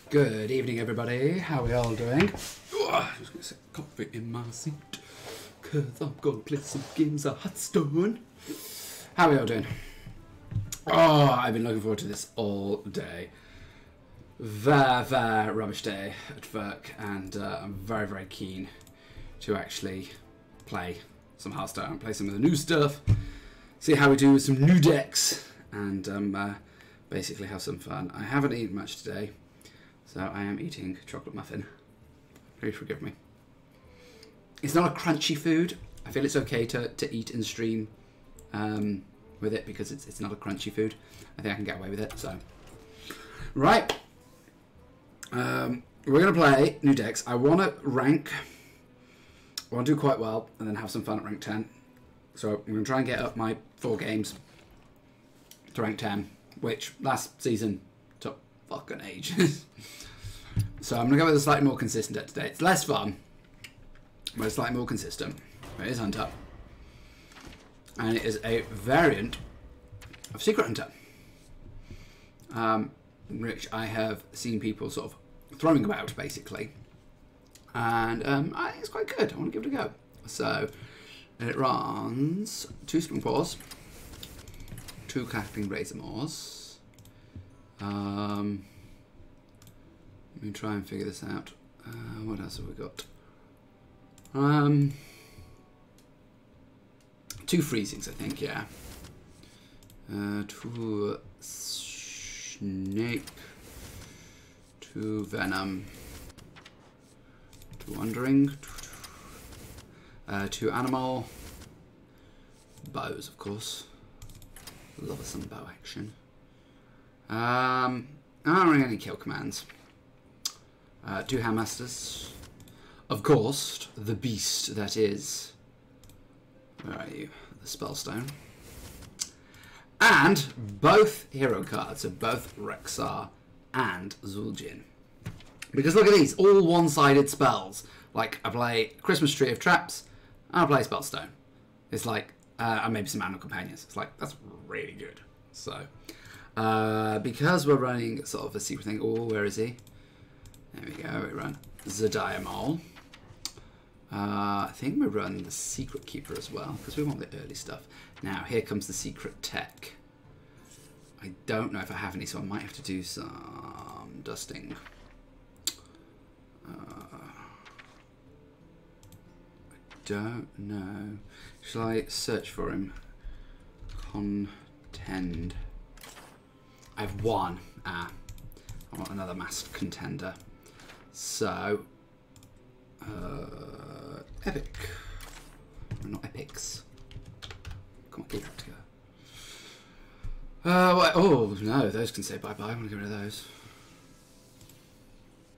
Good evening, everybody. How are we all doing? Just gonna sit coffee in my seat, cause I'm gonna play some games of Hearthstone. How are we all doing? Oh, I've been looking forward to this all day. Very rubbish day at work, and I'm very keen to actually play some Hearthstone, play some of the new stuff, see how we do with some new decks, and basically have some fun. I haven't eaten much today, so I am eating chocolate muffin. Please forgive me. It's not a crunchy food. I feel it's okay to eat and stream with it because it's not a crunchy food. I think I can get away with it. So, right. We're going to play new decks. I want to rank. I want to do quite well and then have some fun at rank 10. So I'm going to try and get up my 4 games to rank 10, which last season took fucking ages. So I'm going to go with a slightly more consistent deck today. It's less fun, but it's slightly more consistent. It is Hunter. And it is a variant of Secret Hunter, which I have seen people sort of throwing about, basically. And I think it's quite good. I want to give it a go. So it runs 2 Spring Paws, 2 Cackling Razormaws. Let me try and figure this out. What else have we got? 2 Freezings, I think, yeah. 2 Snake, 2 Venom, 2 Wandering, 2 Animal, bows, of course. Love some bow action. I don't really any kill commands. 2 Handmasters. Of course, the beast that is. Where are you? The Spellstone. And both hero cards of both Rexxar and Zul'jin. Because look at these, all one-sided spells. Like, I play Christmas Tree of Traps, and I play Spellstone. It's like, and maybe some Animal Companions. It's like, that's really good. So, because we're running sort of a secret thing. Oh, where is he? There we go, we run Zodiamol. I think we run the Secret Keeper as well, because we want the early stuff. Now, here comes the Secret Tech. I don't know if I have any, so I might have to do some dusting. I don't know. Shall I search for him? Contend. I have 1. I want another masked contender. So, epic. Or not epics. Come on, keep that together. Oh no, those can say bye-bye. I want to get rid of those.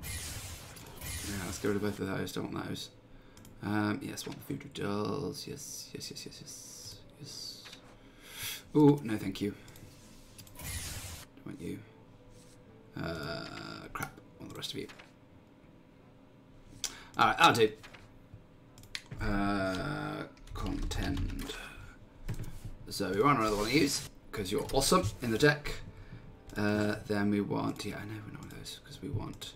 Yeah, let's get rid of both of those. Don't want those. Yes, want the Voodoo Dolls. Yes. Oh, no, thank you. Don't want you. Crap. I want the rest of you. Alright, I'll do. Contend. So we want another one of these, because you're awesome in the deck. Then we want, yeah, I know we're not one of those, because we want,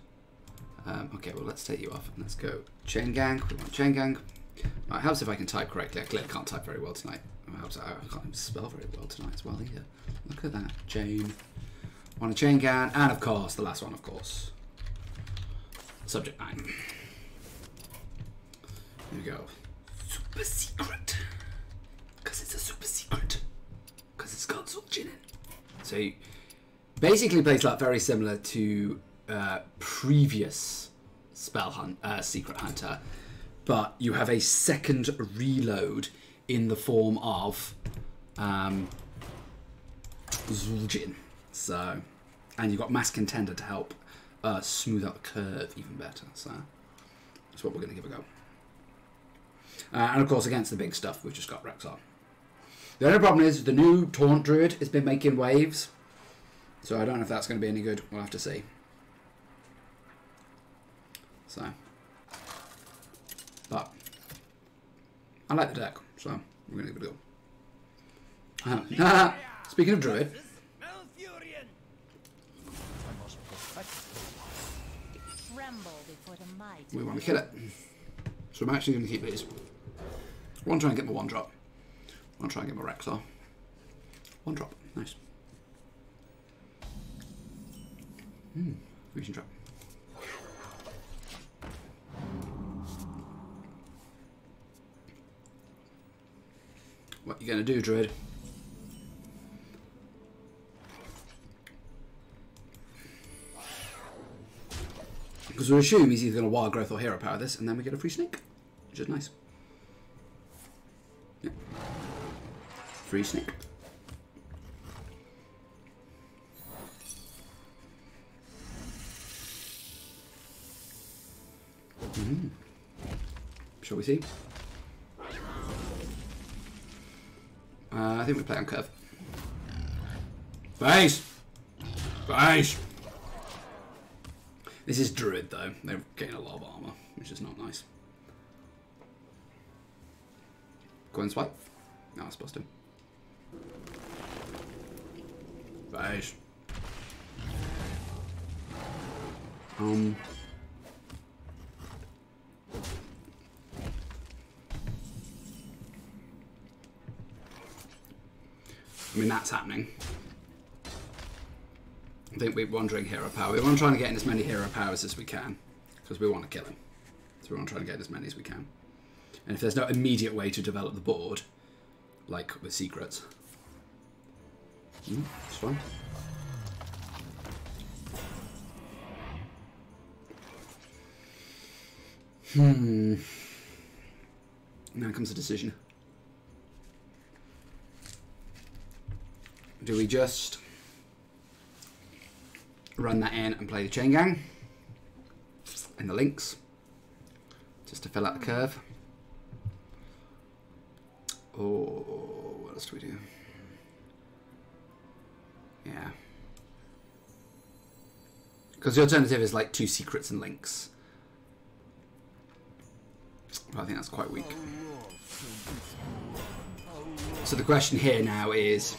okay, well, let's take you off, and let's go Chain Gang. We want Chain Gang. It helps if I can type correctly. I clearly can't type very well tonight. I can't even spell very well tonight as well either. Look at that. Chain. Want a Chain Gang, and of course, the last one, of course. Subject 9. There we go. Super secret. Because it's a super secret. Because it's got Zul'jin in. So you basically plays like very similar to previous Secret Hunter, but you have a second reload in the form of Zul'jin. So, and you've got Mass Contender to help smooth out the curve even better. So that's what we're going to give a go. And of course, against the big stuff, we've just got Rexxar. The only problem is the new Taunt Druid has been making waves. So I don't know if that's going to be any good. We'll have to see. So. But I like the deck, so we're going to give it a go. Speaking of Druid. We want to kill it. So I'm actually going to keep these. I want to try and get my 1-drop. I want to try and get my Reclaw. 1-drop. Nice. Fusion trap. What you going to do, Druid? Because we assume he's either going to Wild Growth or Hero Power this, and then we get a free Snake, which is nice. Yeah. Free Snake. Shall we see? I think we play on curve. Base! Base! This is Druid though. They're getting a lot of armor, which is not nice. Go and swipe. No, I was supposed to. Base. I mean, that's happening. I think we're wandering hero power. We want to try and get in as many hero powers as we can, because we want to kill him. So we want to try and get as many as we can. And if there's no immediate way to develop the board, like with secrets, it's fine. Now comes the decision. Do we just run that in and play the Chain Gang and the links just to fill out the curve? Or what else do we do? Yeah. Because the alternative is like 2 secrets and links. Well, I think that's quite weak. So the question here now is,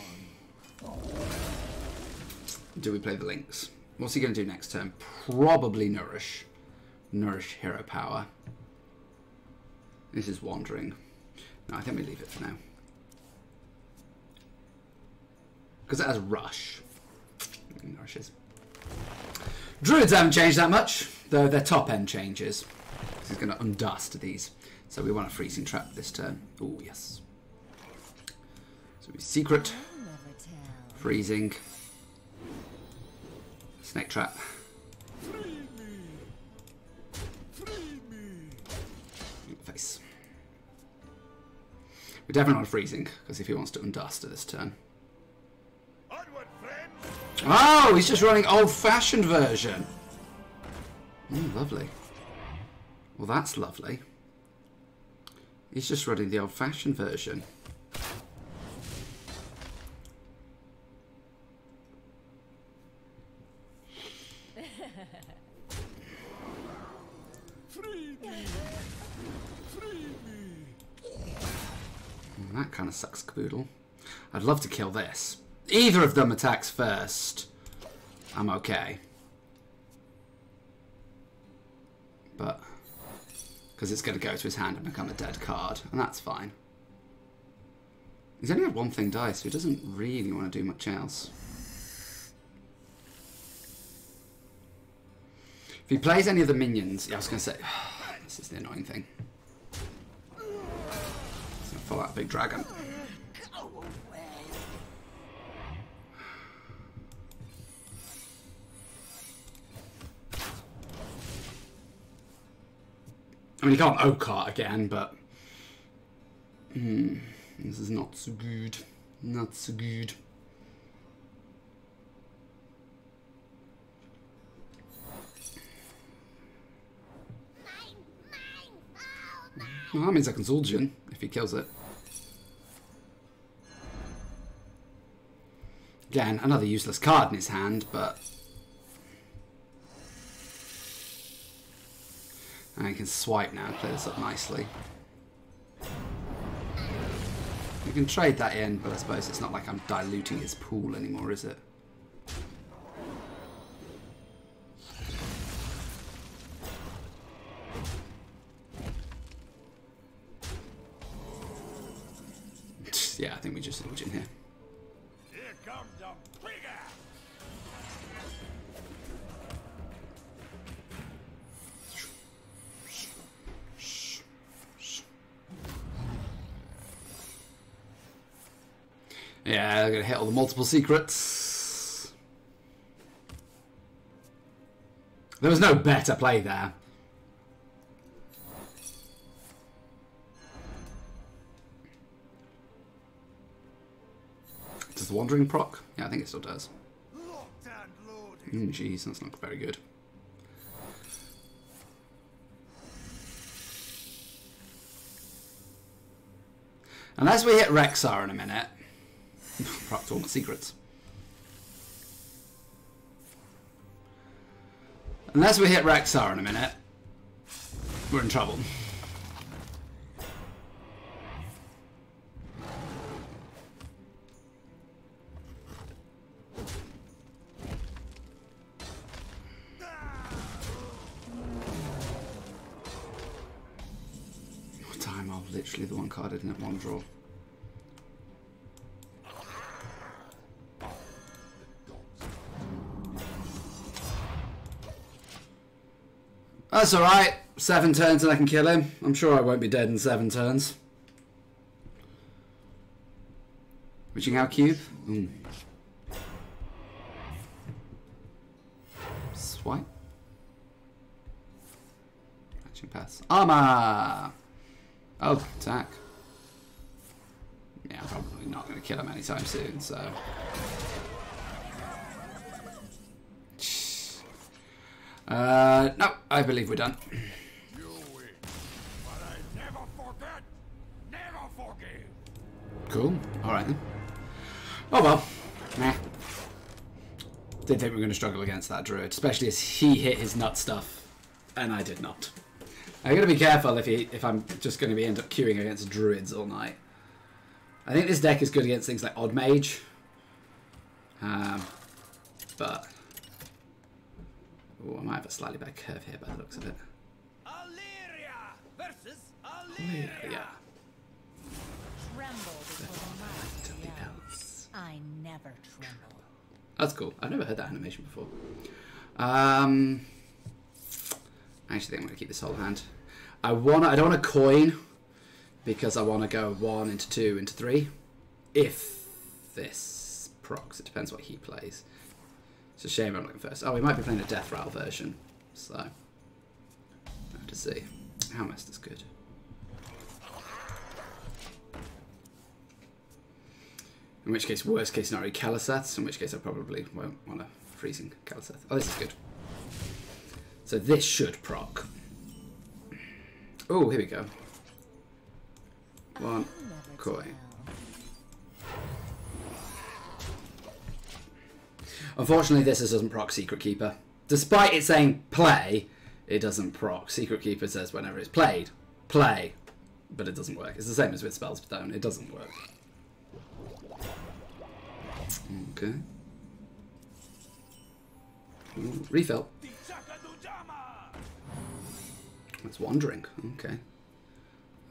do we play the links? What's he going to do next turn? Probably Nourish. Nourish hero power. This is Wandering. No, I think we leave it for now. Because it has Rush. Nourishes. Druids haven't changed that much, though their top end changes. He's going to undust these. So we want a Freezing Trap this turn. Oh, yes. So we Secret. Freezing. Snake Trap. Face. We definitely want Freezing, because if he wants to undust at this turn. Oh, he's just running old-fashioned version. Lovely. Well, that's lovely. He's just running the old-fashioned version. That kind of sucks, Caboodle. I'd love to kill this. Either of them attacks first, I'm okay. But, because it's going to go to his hand and become a dead card, and that's fine. He's only had 1 thing die, so he doesn't really want to do much else. If he plays any of the minions, yeah, I was going to say, this is the annoying thing. He's going to follow out a big dragon. I mean, you can't O-Cart again, but this is not so good. Not so good. Well, that means I can Zul'jin if he kills it. Again, another useless card in his hand, but and he can swipe now and play this up nicely. You can trade that in, but I suppose it's not like I'm diluting his pool anymore, is it? Yeah, I think we just lodge in here. Here comes a big ass. Yeah, I'm gonna hit all the multiple secrets. There was no better play there. Does the Wandering proc? Yeah, I think it still does. Jeez, that's not very good. Unless we hit Rexar in a minute. Proc to all my secrets. Unless we hit Rexar in a minute, we're in trouble. Time I'll literally the one card I didn't want to draw. That's alright. 7 turns and I can kill him. I'm sure I won't be dead in 7 turns. Reaching out cube. Ooh. Swipe. Matching pass. Armor! Oh, attack. Yeah, I'm probably not going to kill him anytime soon, so... no, I believe we're done. You win, but I never forget, never forgive. Cool. Alright then. Oh well. Nah. Didn't think we were going to struggle against that druid, especially as he hit his nut stuff, and I did not. I'm going to be careful if I'm just going to be end up queuing against druids all night. I think this deck is good against things like Odd Mage. But... oh, I might have a slightly better curve here by the looks of it. Illyria versus Illyria. Tremble before the might of the elves. I never tremble. That's cool. I've never heard that animation before. I actually think I'm going to keep this whole hand. I don't want a coin because I want to go 1 into 2 into 3. If this procs, it depends what he plays. It's a shame I'm looking first. Oh, we might be playing a Death Rattle version, so I have to see. How Master's good. In which case, worst case scenario, Caliseth. In which case, I probably won't want a freezing Caliseth. Oh, this is good. So this should proc. Oh, here we go. 1 coin. Unfortunately, this doesn't proc Secret Keeper. Despite it saying play, it doesn't proc. Secret Keeper says whenever it's played, play. But it doesn't work. It's the same as with Spells Stone. It doesn't work. Okay. Ooh, refill. It's Wandering. Okay.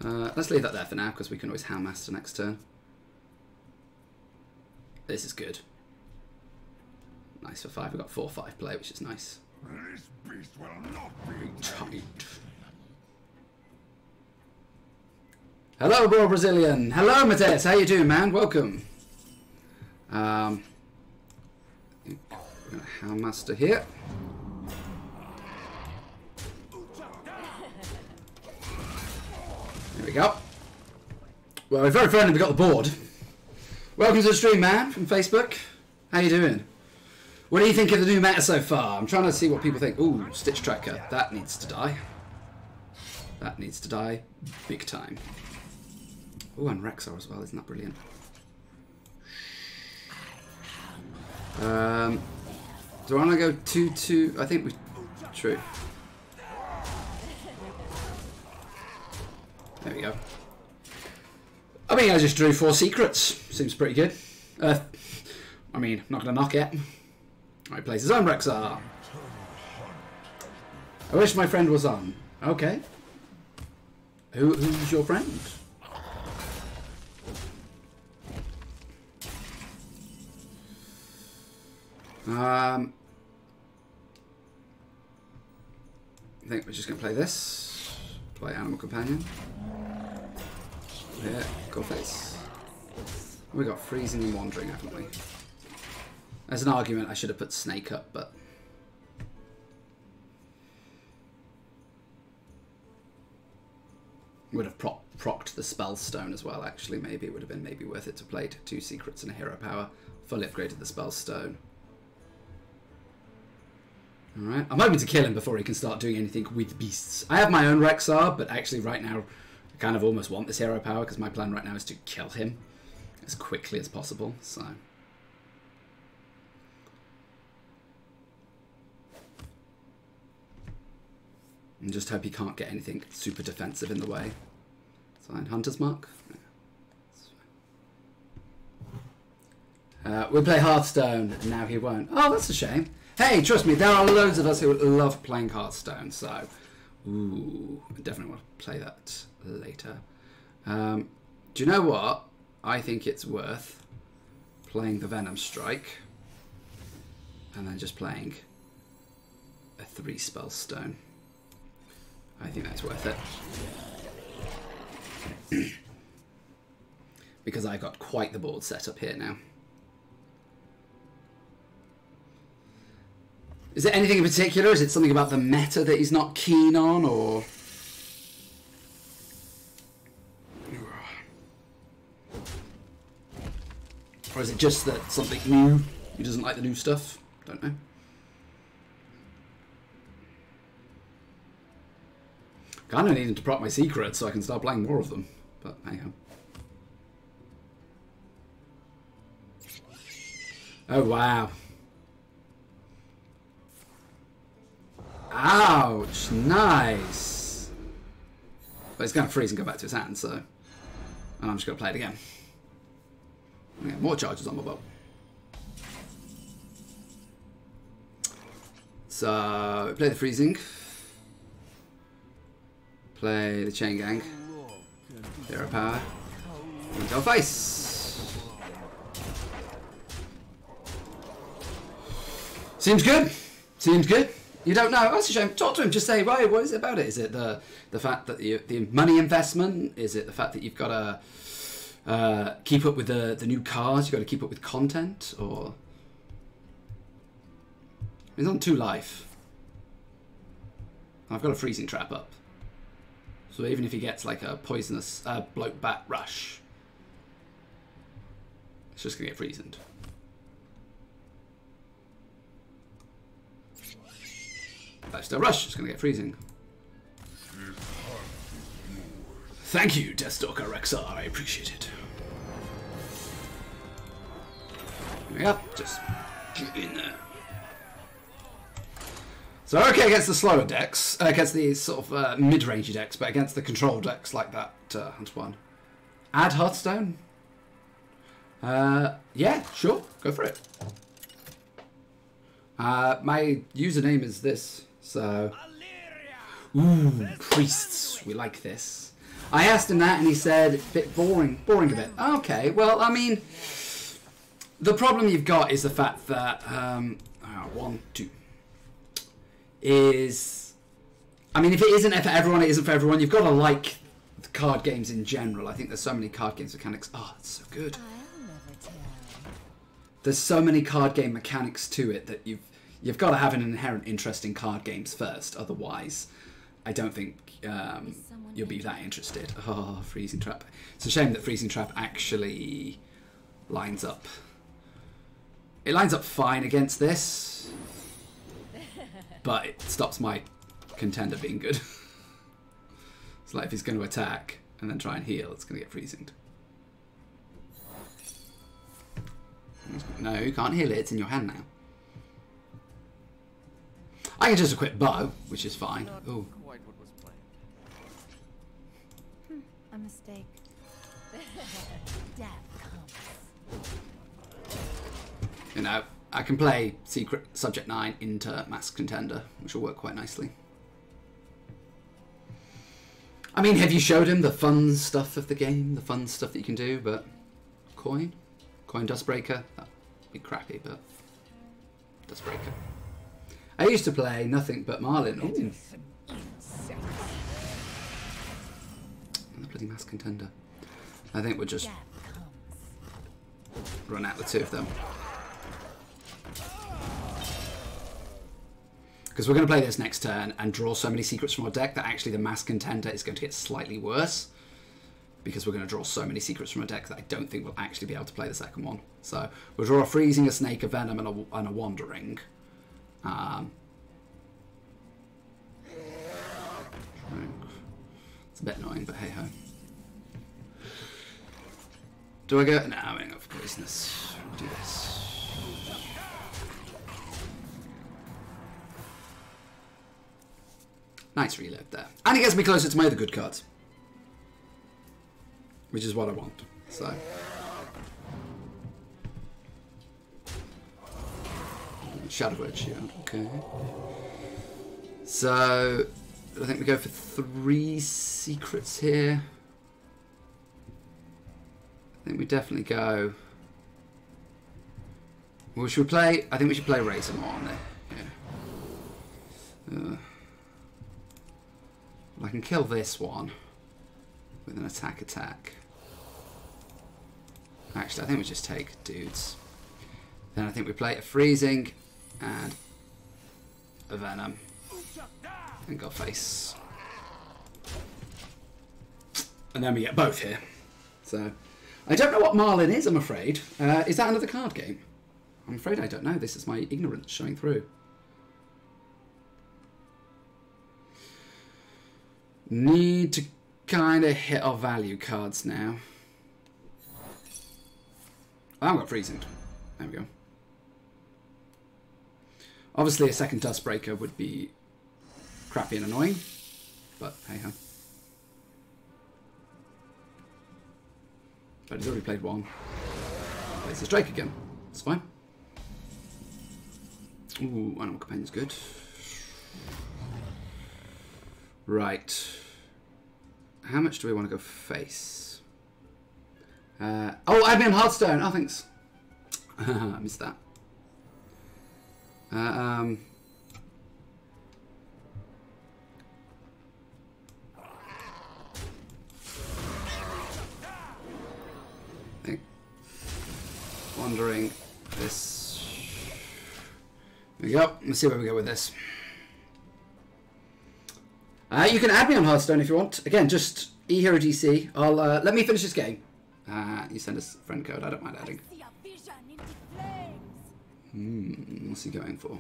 Let's leave that there for now, because we can always Houndmaster next turn. This is good. Nice for 5. We've got 4/5 play, which is nice. This beast will not be Tight. Hello, Raw Brazilian. Hello, Mateus. How you doing, man? Welcome. We're going to Houndmaster here. There we go. Well, we're very friendly. We got the board. Welcome to the stream, man, from Facebook. How you doing? What do you think of the new meta so far? I'm trying to see what people think. Ooh, Stitch Tracker. That needs to die. That needs to die big time. Ooh, and Rexar as well. Isn't that brilliant? Do I want to go 2-2? I think we... True. There we go. I mean, I just drew 4 secrets. Seems pretty good. I mean, not going to knock it. He plays his own Rexar. I wish my friend was on. Okay. Who's your friend? I think we're just going to play this. Play Animal Companion. Yeah, go face. We got Freezing and Wandering, haven't we? As an argument, I should have put Snake up, but... would have procced the Spell Stone as well, actually. Maybe it would have been worth it to play 2 Secrets and a Hero Power. Fully upgraded the Spell Stone. Alright, I'm hoping to kill him before he can start doing anything with beasts. I have my own Rexar, but actually right now I kind of almost want this hero power because my plan right now is to kill him as quickly as possible, so... and just hope he can't get anything super defensive in the way. It's fine. Hunter's Mark? Yeah, we play Hearthstone, and now he won't. Oh, that's a shame. Hey, trust me, there are loads of us who love playing Hearthstone, so... ooh, I definitely want to play that later. Do you know what? I think it's worth playing the Venom Strike, and then just playing a 3 Spell Stone. I think that's worth it. Because I got quite the board set up here now. Is there anything in particular? Is it something about the meta that he's not keen on, or... or is it just that something new? He doesn't like the new stuff? Don't know. Kind of needing to prop my secrets so I can start playing more of them, but anyhow. Oh wow. Ouch, nice. But it's going to freeze and go back to his hand, so... and I'm just going to play it again. Yeah, more charges on my bow. So, play the freezing. Play the chain gang. Hero power. And go face. Seems good. Seems good. You don't know. That's a shame. Talk to him. Just say, right, what is it about it? Is it the fact that the money investment? Is it the fact that you've got to keep up with the new cars? You've got to keep up with content? Or... he's on 2 life. I've got a freezing trap up. So even if he gets like a poisonous bloat bat rush, it's just going to get freezened. Lifesteal rush, it's going to get freezing. Thank you, Deathstalker Rexar, I appreciate it. There we go, just get in there. So okay against the slower decks, against the sort of mid-range decks, but against the control decks like that Hunter one. Add Hearthstone? Yeah, sure, go for it. My username is this, so... ooh, priests, we like this. I asked him that and he said, bit boring a bit. Okay, well, I mean, the problem you've got is the fact that, 1, 2... is, I mean, if it isn't for everyone, it isn't for everyone. You've got to like the card games in general. I think there's so many card games mechanics. Oh, it's so good. There's so many card game mechanics to it that you've got to have an inherent interest in card games first. Otherwise, I don't think you'll be that interested. Oh, Freezing Trap. It's a shame that Freezing Trap actually lines up. It lines up fine against this, but it stops my contender being good. It's like if he's going to attack and then try and heal, it's going to get freezing. No, you can't heal it, it's in your hand now. I can just equip bow, which is fine. Oh, a mistake. Death comes. You know, I can play Secret Subject 9 into Masked Contender, which will work quite nicely. I mean, have you showed him the fun stuff of the game? The fun stuff that you can do, but... Coin? Coin Dustbreaker? That'd be crappy, but... Dustbreaker. I used to play nothing but Marlin. Ooh. The bloody Mass Contender. I think we'll just run out the two of them. Because we're going to play this next turn and draw so many secrets from our deck that actually the Mass Contender is going to get slightly worse. Because we're going to draw so many secrets from our deck that I don't think we'll actually be able to play the second one. So we'll draw a Freezing, a Snake, a Venom, and a Wandering. It's a bit annoying, but hey ho. Do I go? No, I'm going to go for Poisonous. We'll do this. Nice reload there. And it gets me closer to my other good cards. Which is what I want. So. Shadow Edge, yeah. Okay. So, I think we go for 3 secrets here. I think we definitely go. Well, should we play? I think we should play Razor more on there. Yeah. I can kill this one with an attack. Actually, I think we just take dudes. Then I think we play a Freezing and a Venom and go face. And then we get both here. So, I don't know what Marlin is, I'm afraid. Is that another card game? I'm afraid I don't know. This is my ignorance showing through. Need to kind of hit our value cards now. I haven't got Freezing. There we go. Obviously, a second Dustbreaker would be crappy and annoying, but hey ho. But he's already played one. Plays the Drake again. It's fine. Ooh, Animal Companion's good. Right. How much do we want to go face? Oh, Admin Hearthstone. Oh, thanks. I missed that. Wandering this. There we go. Let's see where we go with this. You can add me on Hearthstone if you want. Again, just eHeroDC. I'll let me finish this game. You send us a friend code. I don't mind adding. What's he going for?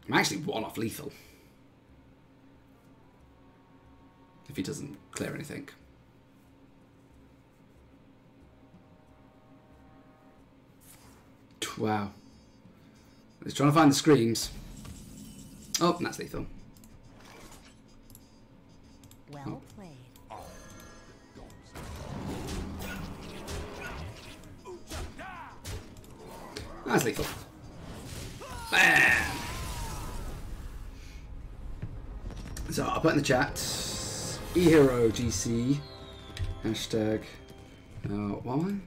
I'm actually 1 off lethal. If he doesn't clear anything. Wow. He's trying to find the screams. Oh, that's lethal. Well played. That's lethal. Bam! So I'll put in the chat eHeroGC hashtag what am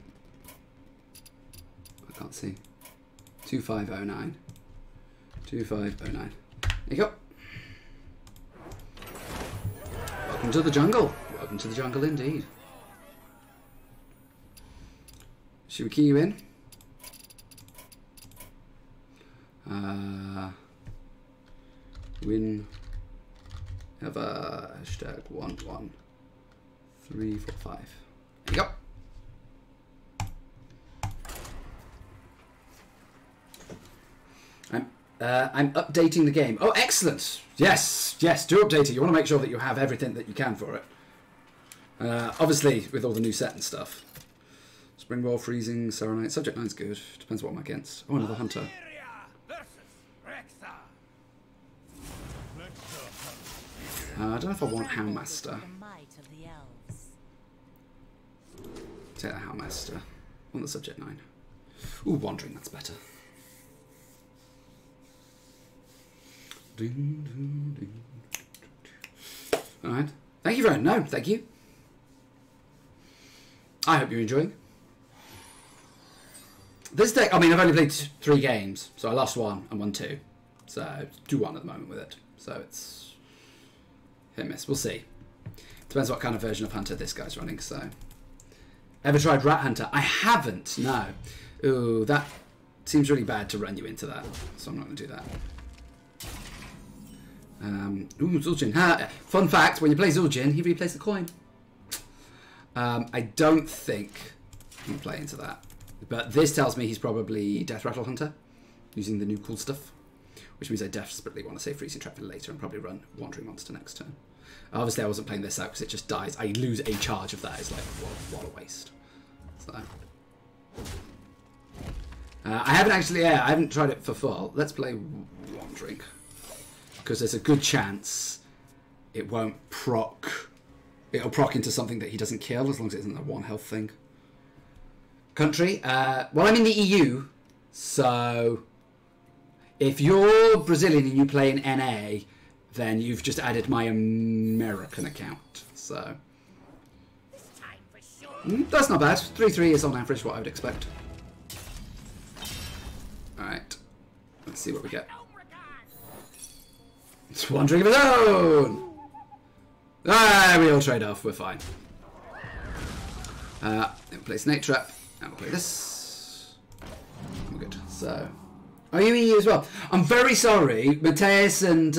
I can't see 2509 2509. There you go. Welcome to the jungle. Welcome to the jungle indeed. Should we key you in? Win ever hashtag 11345. There you go. I'm updating the game. Oh, excellent. Yes, yes, do update it. You want to make sure that you have everything that you can for it. Obviously, with all the new set and stuff. Springwall, Freezing, Serenite. Subject 9's good. Depends what I'm against. Oh, another Hunter. I don't know if I want Houndmaster. Take the Houndmaster. On the Subject 9. Ooh, Wandering, that's better. Alright. Thank you for no, thank you. I hope you're enjoying. This deck, I mean, I've only played 3 games, so I lost 1 and won 2. So, 2-1 at the moment with it. So it's hit and miss. We'll see. Depends what kind of version of Hunter this guy's running, so. Ever tried Rat Hunter? I haven't, no. Ooh, that seems really bad to run you into that, so I'm not going to do that. Ooh, Zul'jin. Fun fact, when you play Zul'jin, he replays the coin. I don't think I'm going to play into that. But this tells me he's probably Death Rattle Hunter, using the new cool stuff. Which means I desperately want to save Freezing Trap for later and probably run Wandering Monster next turn. Obviously I wasn't playing this out because it just dies. I lose a charge of that. It's like, what a waste. So. I haven't tried it for full. Let's play Wandering. Because there's a good chance it won't proc. It'll proc into something that he doesn't kill as long as it isn't a 1 health thing. Country. Well, I'm in the EU, so if you're Brazilian and you play in NA, then you've just added my American account. So that's not bad. 3-3 is on average what I would expect. Alright. Let's see what we get. It's Wandering of his own! Ah, we all trade off. We're fine. Then we'll play Snake Trap. And we'll play this. We're good. So, are you EU as well? I'm very sorry, Mateus and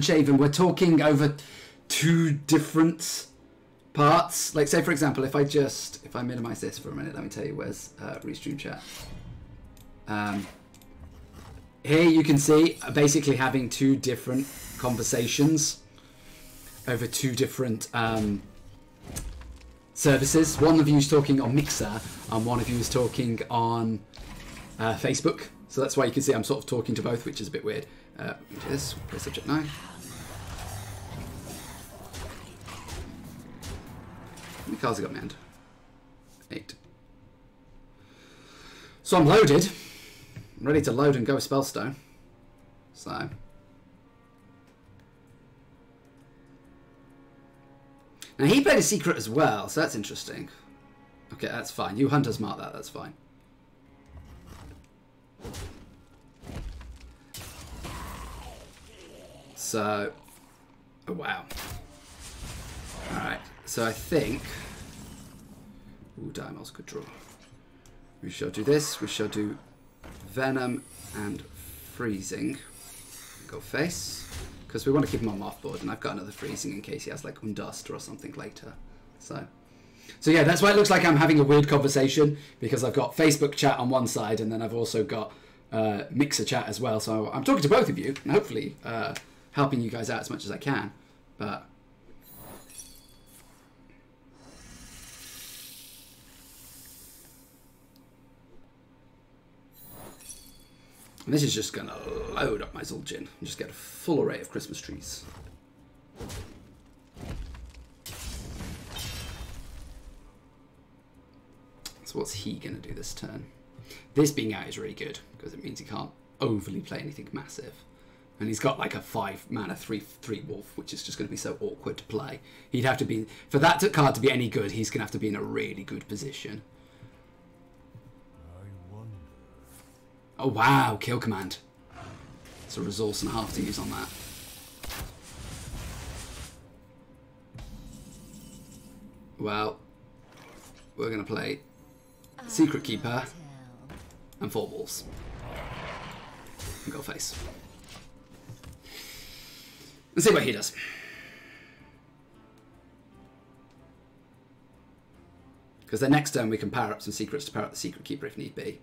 Shaven. We're talking over 2 different parts. Like, say for example, if I minimize this for a minute, let me tell you where's Restream chat. Here you can see basically having 2 different conversations over 2 different services. One of you is talking on Mixer and one of you is talking on Facebook. So that's why you can see I'm sort of talking to both, which is a bit weird. Do this, play subject now. How many cards have I got in my hand? 8. So I'm loaded. I'm ready to load and go with Spellstone. So. Now he played a secret as well, so that's interesting. Okay, that's fine. You Hunters mark that, that's fine. So, oh wow. Alright, so I think... Ooh, Diamonds could draw. We shall do this, we shall do Venom and Freezing. Go face. Because we want to keep him on offboard, and I've got another Freezing in case he has like Undust or something later. So yeah, that's why it looks like I'm having a weird conversation, because I've got Facebook chat on one side, and then I've also got Mixer chat as well. So I'm talking to both of you, and hopefully helping you guys out as much as I can. But and this is just going to load up my Zul'jin and just get a full array of Christmas trees. So what's he going to do this turn? This being out is really good, because it means he can't overly play anything massive. And he's got like a 5-mana 3/3 wolf, which is just going to be so awkward to play. He'd have to be, for that card to be any good, he's going to have to be in a really good position. Oh wow, kill command. It's a resource and a half to use on that. Well, we're going to play Secret Keeper and 4 wolves. And go face. Let's see what he does. Because then next turn we can power up some secrets to power up the Secret Keeper if need be.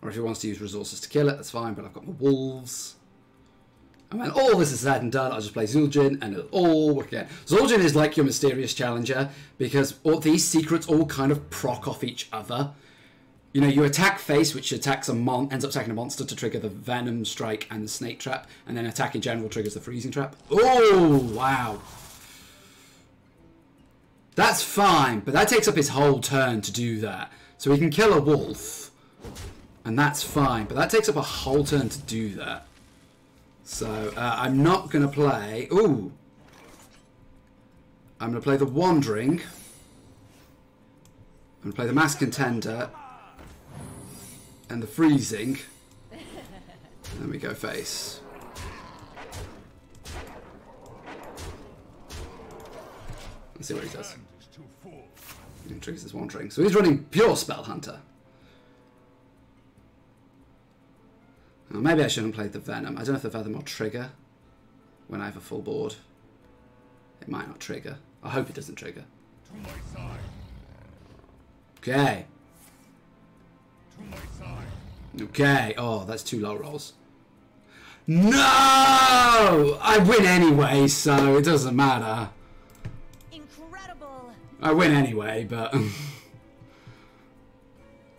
Or if he wants to use resources to kill it, that's fine, but I've got my wolves. And when all this is said and done, I'll just play Zul'jin and it'll all work again. Zul'jin is like your mysterious challenger, because all these secrets all kind of proc off each other. You know, you attack face, which attacks ends up attacking a monster to trigger the Venom Strike and the Snake Trap, and then attack in general triggers the Freezing Trap. Oh, wow. That's fine, but that takes up his whole turn to do that. So he can kill a wolf, and that's fine, but that takes up a whole turn to do that. So I'm not going to play... Ooh! I'm going to play the Wandering. I'm going to play the Mass Contender. And the Freezing. Then we go face. Let's see what he does. He triggers his Wandering. So he's running pure Spell Hunter. Well, maybe I shouldn't play the Venom. I don't know if the Venom will trigger when I have a full board. It might not trigger. I hope it doesn't trigger. Okay. Okay. Oh, that's 2 low rolls. No! I win anyway, so it doesn't matter. Incredible. I win anyway, but...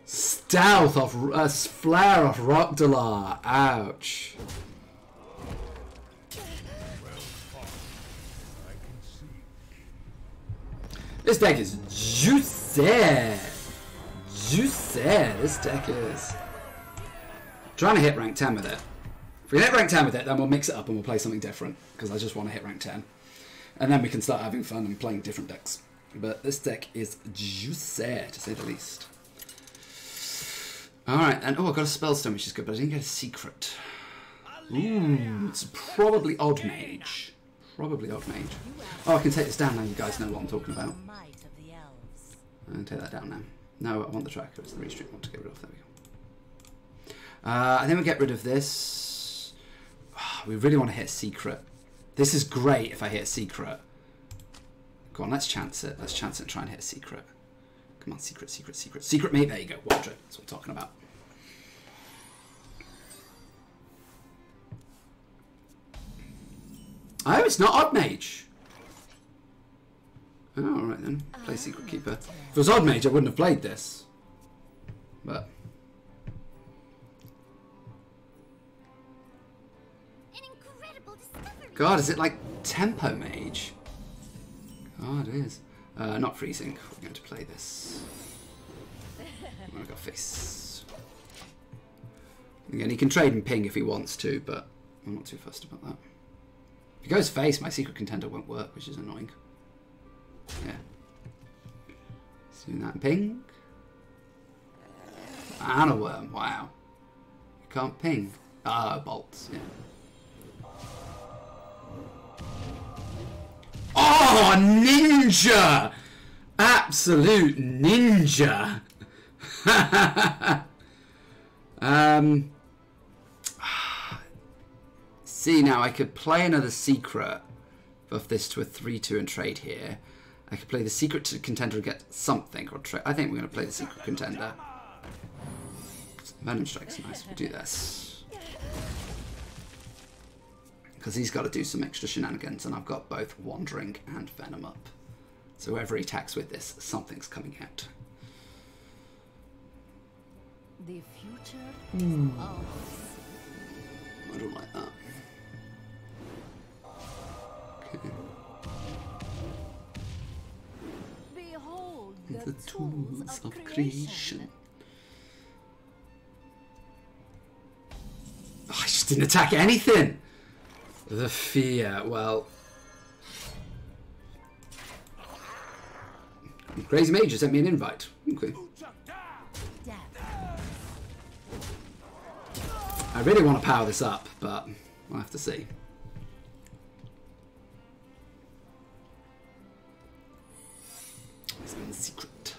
Stealth off... Flare off Rockdalar. Ouch. This deck is juicy. Juicy. This deck is. Trying to hit rank 10 with it. If we hit rank 10 with it, then we'll mix it up and we'll play something different. Because I just want to hit rank 10. And then we can start having fun and playing different decks. But this deck is juicy, to say the least. Alright, and oh, I got a Spellstone, which is good, but I didn't get a secret. Ooh, it's probably Odd Mage. Probably Odd Mage. Oh, I can take this down now, you guys know what I'm talking about. I'm going to take that down now. No, I want the tracker, it's the restream I want to get rid of. There we go. I think we'll get rid of this. Oh, we really want to hit Secret. This is great if I hit a Secret. Go on, let's chance it. Let's chance it and try and hit a Secret. Come on, Secret, Secret, Secret. Secret me, there you go. Watch it. That's what I'm talking about. Oh, it's not Odd Mage. Oh, alright then. Play Secret Keeper. If it was Odd Mage, I wouldn't have played this. But... God, is it like Tempo Mage? God, it is. Not Freezing. We're going to play this. I'm going to go face. Again, he can trade and ping if he wants to, but I'm not too fussed about that. If he goes face, my Secret Contender won't work, which is annoying. Yeah. Let's do that and ping. And a worm. Wow. You can't ping. Ah, bolts. Yeah. Oh, ninja! Absolute ninja! See, now I could play another Secret, buff this to a 3/2 and trade here. I could play the Secret Contender and get something, or trade. I think we're going to play the Secret Contender. Venom Strike's nice. We'll do this. Because he's got to do some extra shenanigans, and I've got both Wandering and Venom up. So whoever he attacks with this, something's coming out. The future is ours. I don't like that. Okay. Behold The tools of creation. Oh, I just didn't attack anything! The fear, well... Crazy Mage sent me an invite. Okay. I really want to power this up, but we'll have to see. It's in the secret.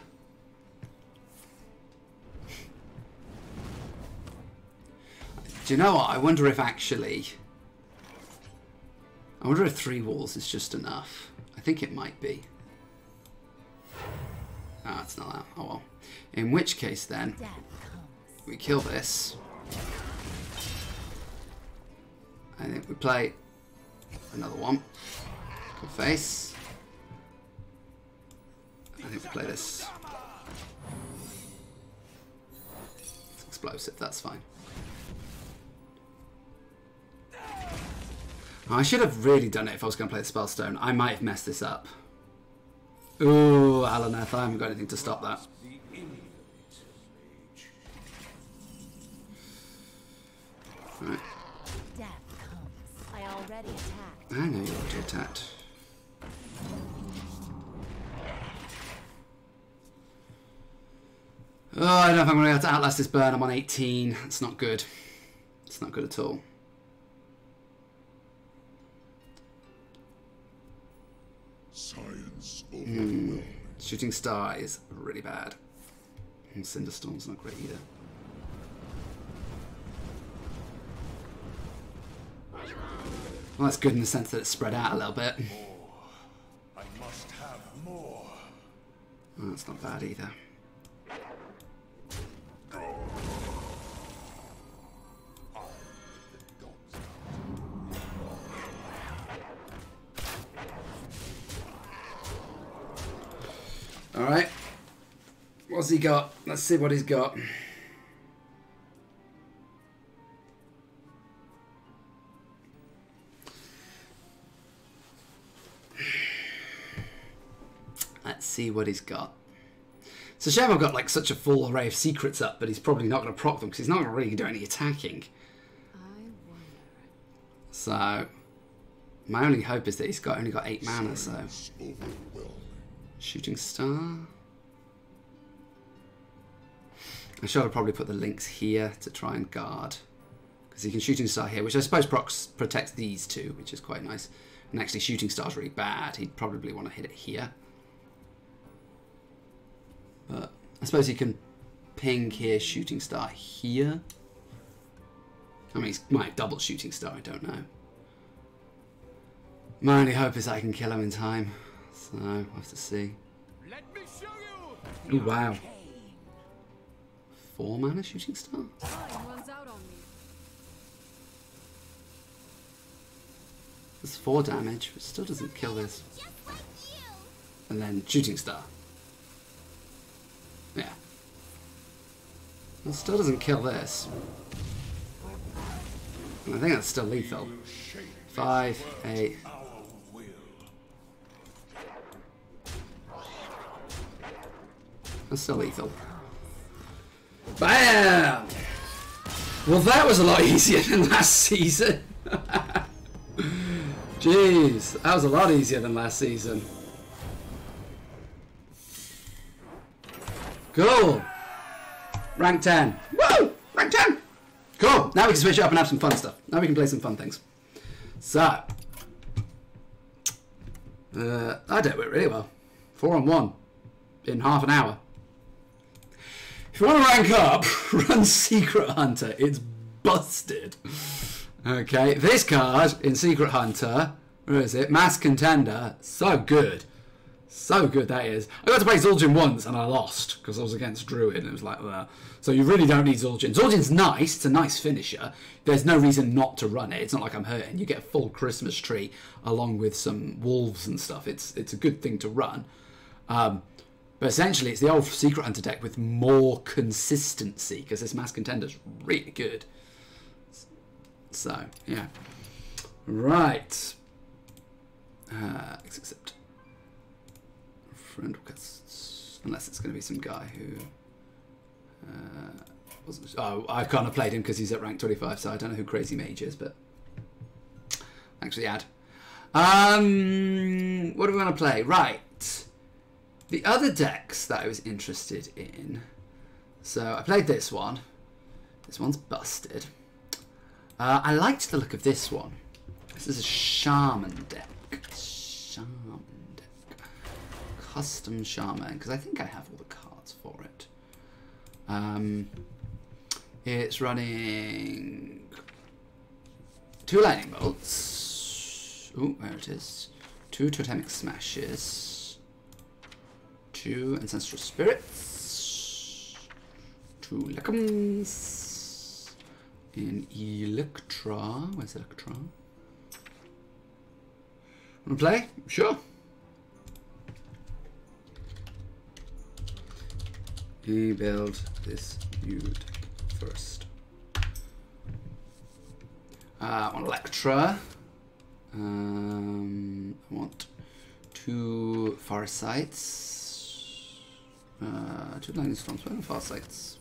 Do you know what? I wonder if actually... I wonder if 3 walls is just enough. I think it might be. Ah, it's not that. Oh well. In which case then, we kill this. I think we play another one. Good face. I think we play this. It's explosive, that's fine. I should have really done it if I was going to play the Spellstone. I might have messed this up. Ooh, Alaneth, I haven't got anything to stop that. Right. already attacked. I know you already attacked. Oh, I don't know if I'm going to be able to outlast this burn. I'm on 18. It's not good. It's not good at all. Science overwhelming. Shooting Star is really bad. And Cinderstorm's not great either. Well, that's good in the sense that it's spread out a little bit. I must have more. Oh, that's not bad either. Alright. What's he got? Let's see what he's got. Let's see what he's got. So shame I've got like such a full array of secrets up, but he's probably not going to proc them because he's not going to really do any attacking. So my only hope is that he's only got 8 mana, so Shooting Star. I should have probably put the links here to try and guard, because he can Shooting Star here, which I suppose protects these two, which is quite nice. And actually Shooting Star's really bad. He'd probably want to hit it here. But I suppose he can ping here, Shooting Star here. I mean, he might double Shooting Star, I don't know. My only hope is I can kill him in time. So, we'll have to see. Let me show you. Oh, wow. 4 mana Shooting Star? Time runs out on me. That's 4 damage, but still doesn't kill this. And then Shooting Star. Yeah. It still doesn't kill this. And I think that's still lethal. 5, 8. That's still lethal. Bam! Well, that was a lot easier than last season. Jeez, that was a lot easier than last season. Cool. Rank 10. Woo! Rank 10! Cool. Now we can switch it up and have some fun stuff. Now we can play some fun things. So. I did it really well. 4 on 1. In half an hour. If you want to rank up, run Secret Hunter. It's busted. Okay, this card in Secret Hunter, where is it? Mass Contender. So good. So good that is. I got to play Zul'jin once and I lost because I was against Druid and it was like, so you really don't need Zul'jin. Zul'jin's nice. It's a nice finisher. There's no reason not to run it. It's not like I'm hurting. You get a full Christmas tree along with some wolves and stuff. It's a good thing to run. But essentially, it's the old Secret Hunter deck with more consistency because this Mass Contender's really good. So, yeah. Right. Except friend requests. Unless it's going to be some guy who... I kind of played him because he's at rank 25, so I don't know who Crazy Mage is, but... Actually, add. What do we want to play? Right. The other decks that I was interested in. So I played this one. This one's busted. I liked the look of this one. This is a Shaman deck. Shaman deck. Custom Shaman, because I think I have all the cards for it. It's running 2 Lightning Bolts. Ooh, there it is. 2 Totemic Smashes. 2 Ancestral Spirits, 2 Lekums, in Electra. Where's Electra? Wanna play? Sure. We build this new deck first. I want Electra. I want 2 Farsights. 2 Lightning Storms, one Farsights.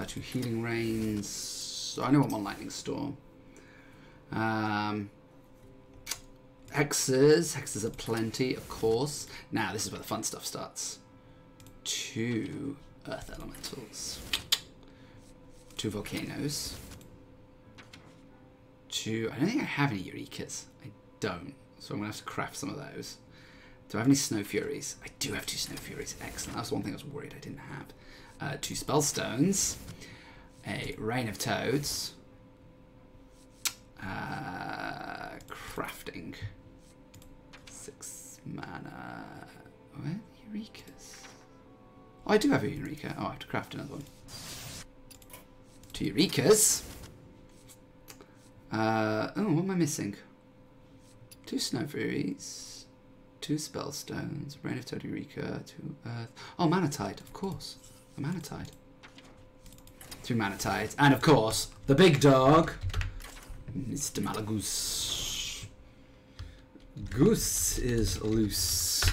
2 Healing Rains. So I only want 1 Lightning Storm. Hexes are plenty, of course. Now this is where the fun stuff starts. 2 earth elementals. 2 volcanoes. 2... I don't think I have any Eurekas. I don't. So I'm going to have to craft some of those. Do I have any Snow Furies? I do have 2 Snow Furies. Excellent. That's one thing I was worried I didn't have. 2 Spellstones. A Rain of Toads. Crafting. 6 mana. Where are the Eurekas? Oh, I do have a Eureka. Oh, I have to craft another one. 2 Eurekas. Oh, what am I missing? 2 Snow Furies. 2 Spellstones. Rain of Toad Eureka. 2 Earth. Oh, Manatide, of course. A Manatide. 2 Manatides. And of course, the big dog. Mr. Malagoose. Goose is loose.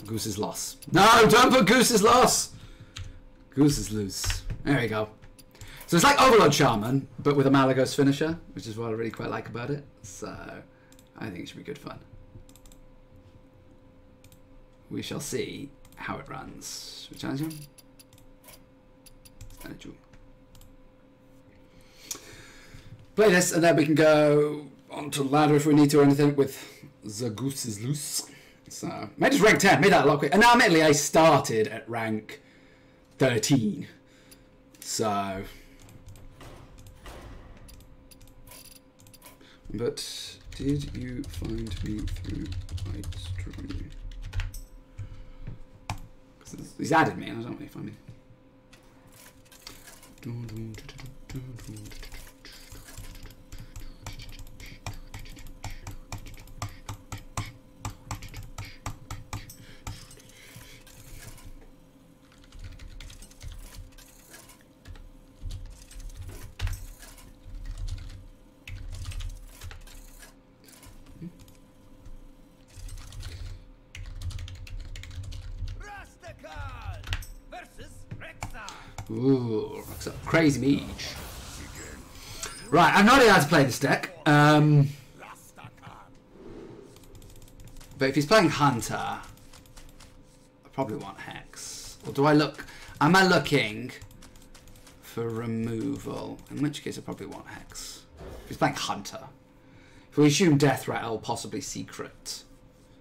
Goose is lost. No, don't put Goose is lost. Goose is loose. There we go. So it's like Overlord Shaman, but with a Malagos finisher, which is what I really quite like about it. So I think it should be good fun. We shall see how it runs. Which challenge you? Play this, and then we can go onto the ladder if we need to or anything with the Goose is loose. So, made us rank 10, made that a lot quicker. And now, admittedly, I started at rank 13. So, but did you find me through Lightstream? Because he's added me, and I don't really find me. Ooh, looks up crazy mage. Right, I'm not allowed to play this deck. But if he's playing Hunter, I probably want Hex. Or do I look? Am I looking for removal? In which case, I probably want Hex. If he's playing Hunter, if we assume Death Rattle, possibly Secret.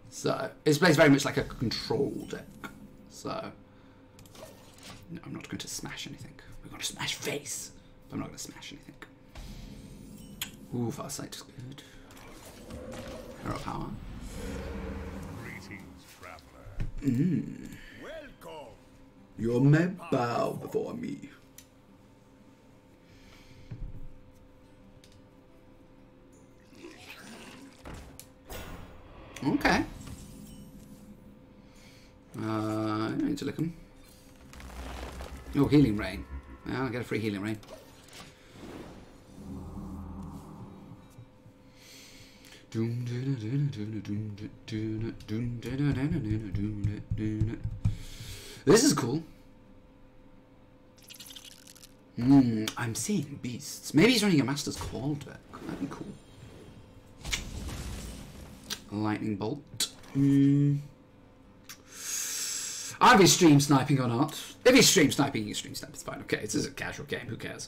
So it's plays very much like a control deck. So. No, I'm not going to smash anything. We're going to smash face. But I'm not going to smash anything. Ooh, Farsight is good. Hero Power. Greetings, traveler. Welcome. You may bow before me. Okay. I need to lick him. Oh, Healing Rain. Well, I get a free Healing Rain. This is cool. I'm seeing beasts. Maybe he's running a Master's Call deck. That'd be cool. Lightning Bolt. I don't know if he's stream sniping or not. If he's stream sniping, he's stream sniping. It's fine. Okay, it's a casual game. Who cares?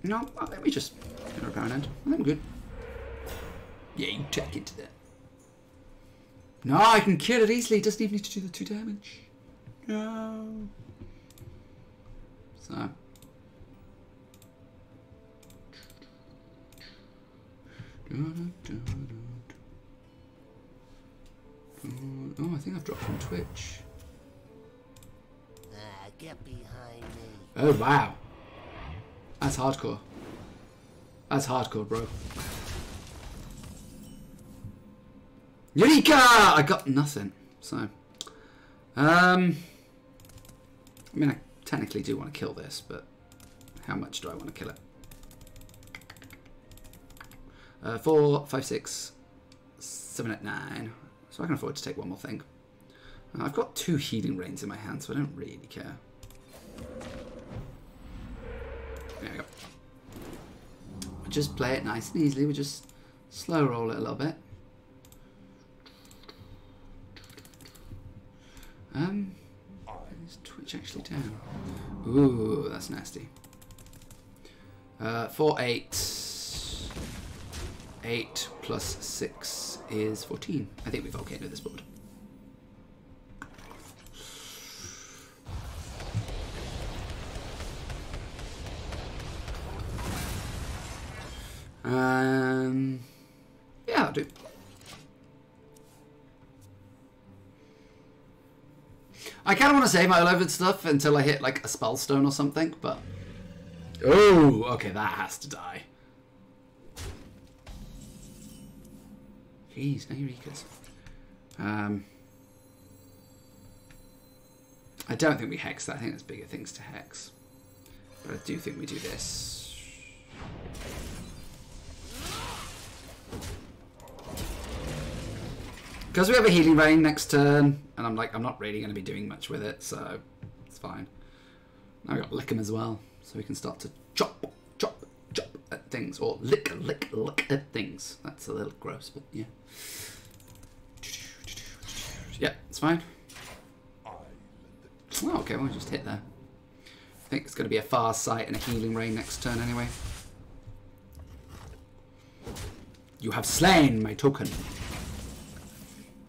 No, let me just get our power end. I think I'm good. Yeah, you check into that. No, I can kill it easily. It doesn't even need to do the 2 damage. No. So. Oh, I think I've dropped from Twitch. Get behind me. Oh, wow. That's hardcore. That's hardcore, bro. Eureka! I got nothing. So. I mean, I technically do want to kill this, but how much do I want to kill it? 4, 5, 6, 7, 8, 9. So I can afford to take one more thing. I've got 2 Healing Rains in my hand, so I don't really care. There we go. We'll just play it nice and easily. We'll just slow roll it a little bit. Is Twitch actually down? Ooh, that's nasty. 4, 8. 8 plus 6 is 14. I think we've okayed with this board. Yeah, I'll do. I kind of want to save my elephant stuff until I hit like a spellstone or something, but oh, okay, that has to die. Jeez, no Eureka's. I don't think we hex that. I think there's bigger things to hex, but I do think we do this. Because we have a healing rain next turn, and I'm not really going to be doing much with it, so it's fine. Now we've got lick 'em as well, so we can start to chop, chop, chop at things, or lick at things. That's a little gross, but yeah. Yeah, it's fine. Oh, okay, we'll just hit there. I think it's going to be a far sight and a healing rain next turn anyway. You have slain my token.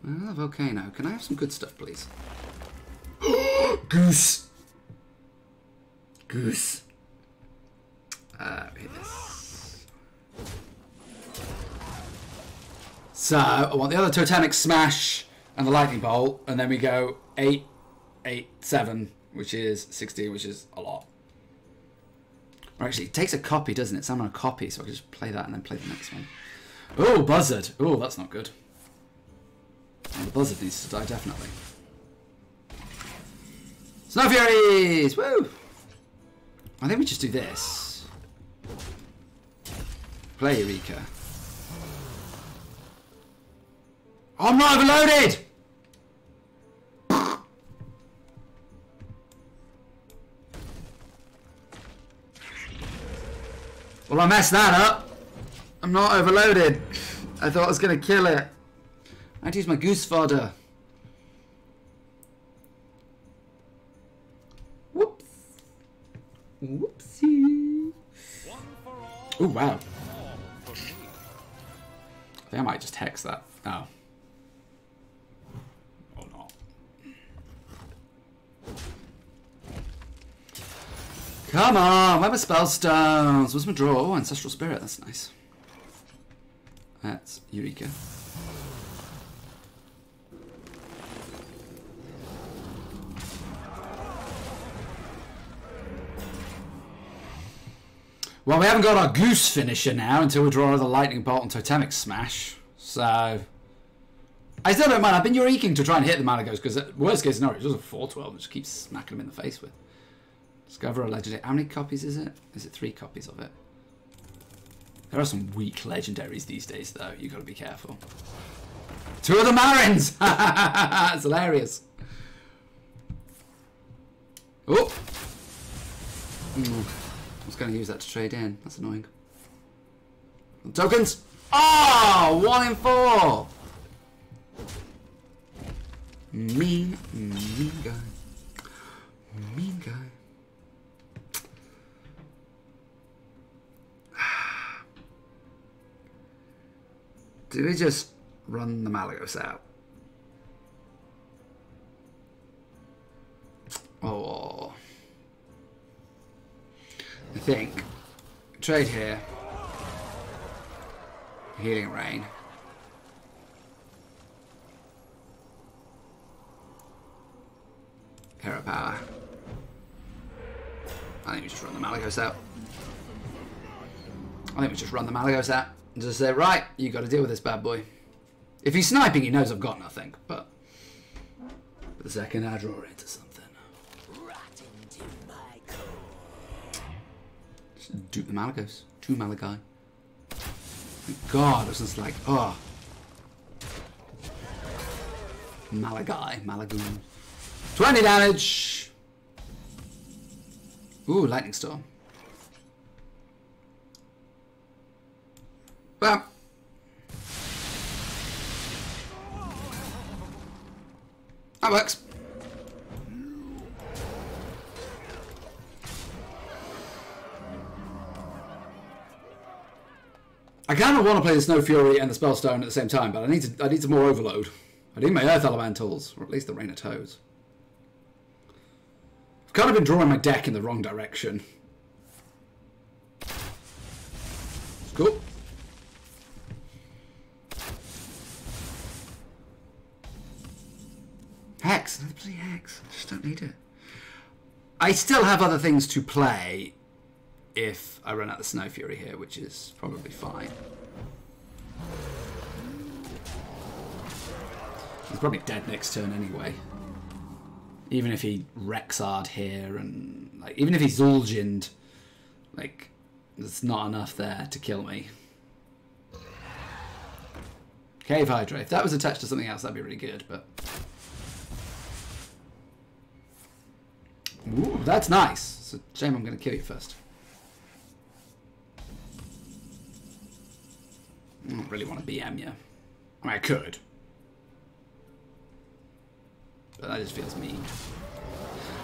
Oh, volcano. Can I have some good stuff, please? Goose! Goose. Hit this. So, I want the other totemic smash and the lightning bolt, and then we go 8, 8, 7, which is 60, which is a lot. Or actually, it takes a copy, doesn't it? Summon a copy, so I can just play that and then play the next one. Oh, buzzard. Oh, that's not good. Oh, the buzzard needs to die, definitely. Snow Furies! Woo! I think we just do this. Play Eureka. Oh, I'm not overloaded! Well, I messed that up. I'm not overloaded. I thought I was going to kill it. I had to use my goose fodder. Whoops. Whoopsie. Oh, wow. I think I might just hex that. Oh. Or not. Come on, where are my spell stones? Where's my draw? Oh, Ancestral Spirit, that's nice. That's Eureka. Well, we haven't got our goose finisher now until we draw the lightning bolt and totemic smash. So I still don't mind. I've been Eureking to try and hit the Malagos because worst case scenario, it's just a 4/12 and just keep smacking them in the face with. Discover a legendary. How many copies is it? Is it 3 copies of it? There are some weak legendaries these days, though. You've got to be careful. 2 of the Marins! That's hilarious. Oh! I was going to use that to trade in. That's annoying. Tokens! Oh! 1 in 4! Mean guy. Mean guy. Do we just run the Malagos out? Oh. I think. Trade here. Healing Rain. Hero Power. I think we just run the Malagos out. And just say, right, you got to deal with this bad boy. If he's sniping, he knows I've got nothing. But the second I draw into something. Just dupe the Malagos. 2 Malagai. Thank God, it was just like, oh. Malagoon. 20 damage. Ooh, Lightning Storm. Bam. That works. I kind of want to play the Snow Fury and the Spellstone at the same time, but I need some more overload. I need my Earth Elementals, or at least the Rain of Toads. I've kind of been drawing my deck in the wrong direction. Cool. Hex, another bloody Hex. I just don't need it. I still have other things to play if I run out the Snow Fury here, which is probably fine. He's probably dead next turn anyway. Even if he Rexard here and like, even if he's Zul'jinned, like, there's not enough there to kill me. Cave Hydra. If that was attached to something else, that'd be really good, but. Ooh, that's nice. It's a shame I'm going to kill you first. I don't really want to BM you. I mean, I could. But that just feels mean.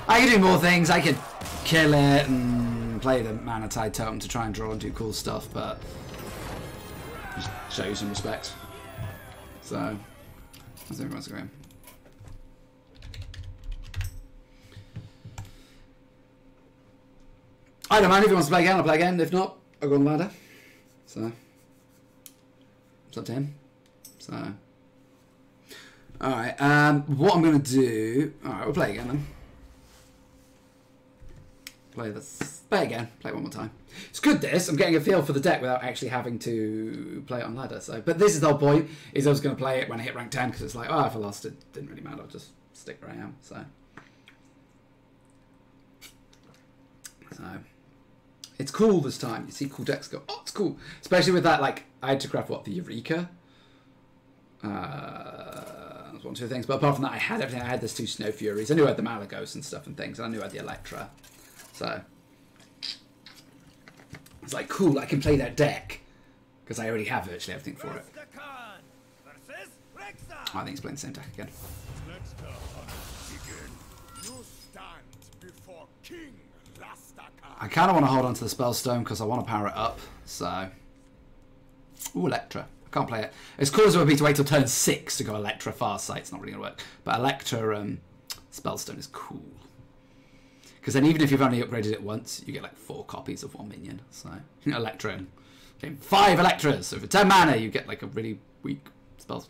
I could do more things. I could kill it and play the Mana Tide Totem to try and draw and do cool stuff, but just show you some respect. So, how's everyone's going? I don't mind if he wants to play again, I'll play again. If not, I'll go on the ladder. So, it's up to him. So, alright, what I'm going to do... Alright, we'll play again then. Play again. Play it one more time. It's good this. I'm getting a feel for the deck without actually having to play it on ladder. So, but this is the whole point, is I was going to play it when I hit rank 10, because it's like, oh, if I lost, it didn't really matter. I'll just stick where I am. So, it's cool this time. You see cool decks go, oh, it's cool. Especially with that, like, I had to craft, what, the Eureka? That was one or two things. But apart from that, I had everything. I had this 2 Snow Furies. I knew I had the Malagos and stuff and things. And I knew I had the Electra. So, it's like, cool, I can play that deck. Because I already have virtually everything for it. Oh, I think he's playing the same deck again. I kind of want to hold on to the Spellstone because I want to power it up. So, ooh, Electra. I can't play it. As cool as it would be to wait till turn 6 to go Electra Farsight, it's not really going to work. But Electra Spellstone is cool. Because then even if you've only upgraded it once, you get like 4 copies of one minion. So, Electra. Okay, 5 Electras. So for 10 mana, you get like a really weak spell.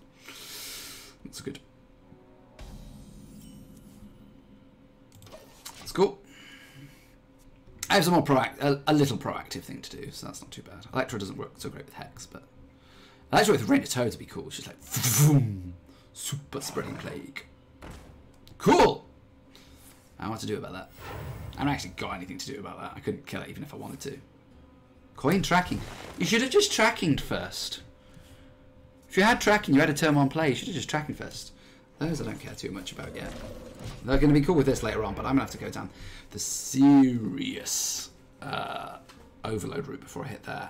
That's good. That's cool. I have some more a little proactive thing to do, so that's not too bad. Electra doesn't work so great with Hex, but actually with Rain of Toads would be cool. It's just like vroom, super spreading plague. Cool. I don't know what to do about that. I haven't actually got anything to do about that. I couldn't kill it even if I wanted to. Coin tracking. You should have just trackinged first. If you had tracking, you had a turn 1 play. You should have just tracking first. Those I don't care too much about yet. They're going to be cool with this later on, but I'm going to have to go down the serious overload route before I hit there.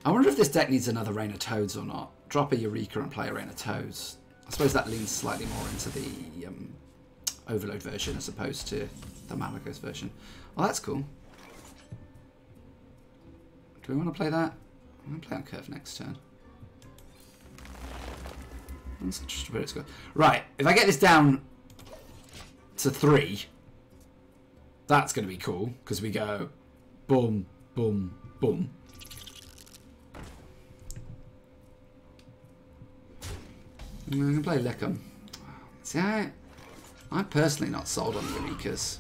I wonder if this deck needs another Rain of Toads or not. Drop a Eureka and play a Rain of Toads. I suppose that leans slightly more into the overload version as opposed to the Malagos version. Well, that's cool. Do we want to play that? I'm going to play on curve next turn. That's interesting where it's going. Right, if I get this down to 3, that's going to be cool, because we go boom, boom, boom. I'm going to play Lickham. See, I'm personally not sold on the Eurekas.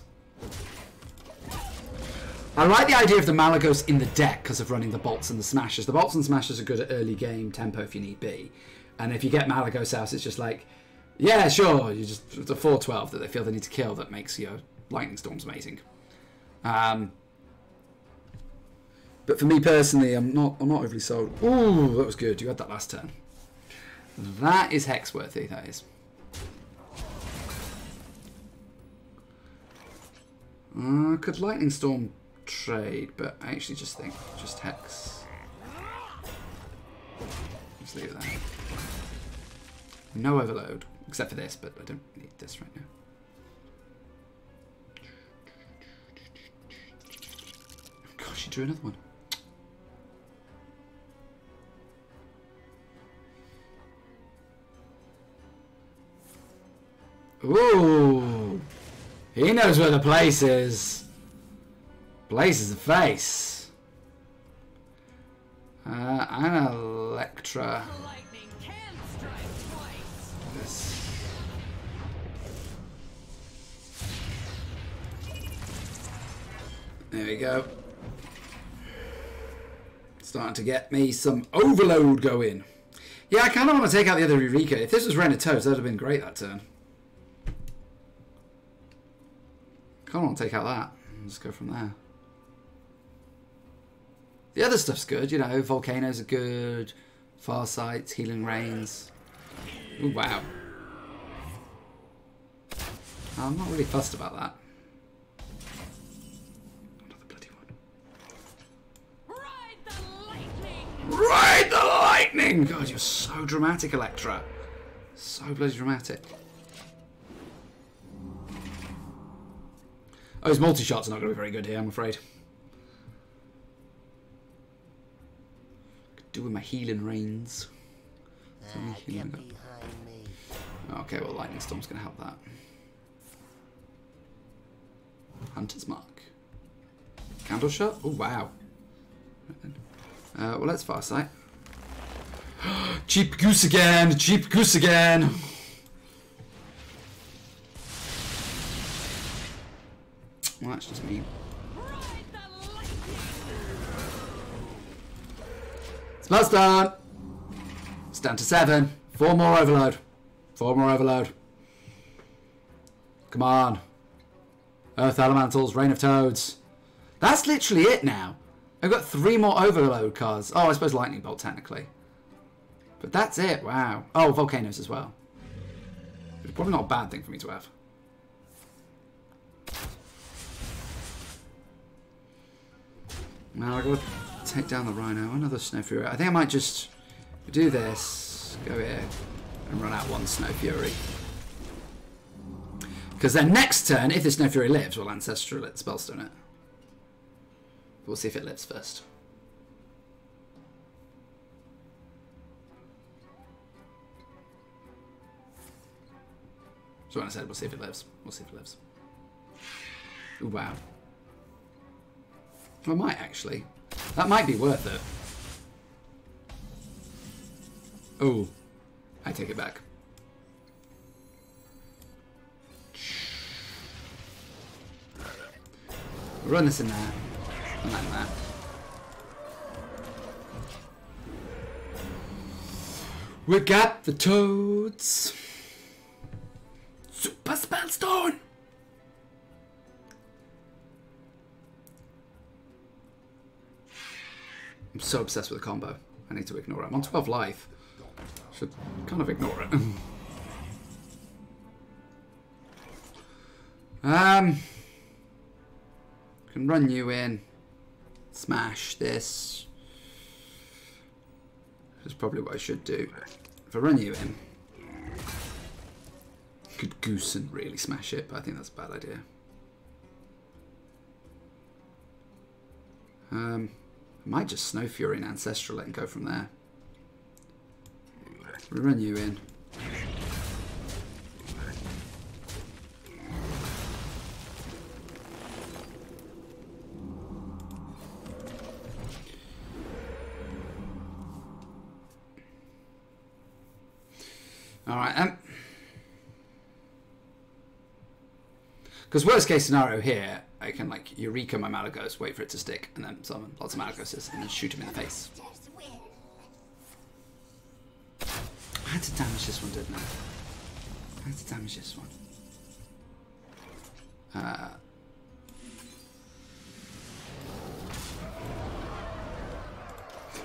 I like the idea of the Malagos in the deck because of running the Bolts and the Smashes. The Bolts and Smashes are good at early game tempo if you need be. And if you get Malagos out, it's just like, yeah, sure, it's a 4/12 that they feel they need to kill that makes your Lightning Storms amazing. But for me personally, I'm not overly sold. Ooh, that was good. You had that last turn. That is hex worthy, that is. Could Lightning Storm trade, but I actually just think just hex. Let's leave it there. No overload, except for this, but I don't need this right now. Gosh, she drew another one. Ooh, he knows where the place is. Place is the face. And Electra. Lightning can strike twice. This. There we go. Starting to get me some overload going. Yeah, I kind of want to take out the other Eureka. If this was Ren of Toads, that would have been great that turn. Kind of want to take out that. Let's go from there. The other stuff's good, you know. Volcanoes are good. Farsight, Healing Rains. Ooh, wow. I'm not really fussed about that. Another bloody one. Ride the lightning. Ride the lightning! God, you're so dramatic, Electra. So bloody dramatic. Oh, his multi-shots are not going to be very good here, I'm afraid. Could do with my healing rains. Get behind me. Okay, well, Lightning Storm's going to help that. Hunter's Mark. Candle Shot? Oh, wow. Well, let's Farsight. Cheap goose again! Cheap goose again! Well, that's just me. Spell's done! It's down to 7. 4 more overload. 4 more overload. Come on. Earth Elementals, Rain of Toads. That's literally it now. I've got 3 more overload cards. Oh, I suppose Lightning Bolt technically. But that's it, wow. Oh, Volcanoes as well. It's probably not a bad thing for me to have. Now I'll go take down the Rhino. Another Snow Fury. I think I might just do this. Go here. And run out 1 Snow Fury. Because then next turn, if the Snow Fury lives, we'll Ancestral it, Spellstone it. We'll see if it lives first. So when I said we'll see if it lives. We'll see if it lives. Ooh, wow. I might actually. That might be worth it. Oh, I take it back. Run this in there. And that in there. We got the Toads. Super Spellstone. I'm so obsessed with the combo. I need to ignore it. I'm on 12 life. Should kind of ignore it. Can run you in. Smash this. That's probably what I should do. If I run you in, could goose and really smash it, but I think that's a bad idea. I might just Snow Fury and Ancestral it and go from there. Run you in. Alright, because worst case scenario here, I can like Eureka my Malagos, wait for it to stick, and then summon lots of Malagoses, and then shoot him in the face. I had to damage this one, didn't I? I had to damage this one.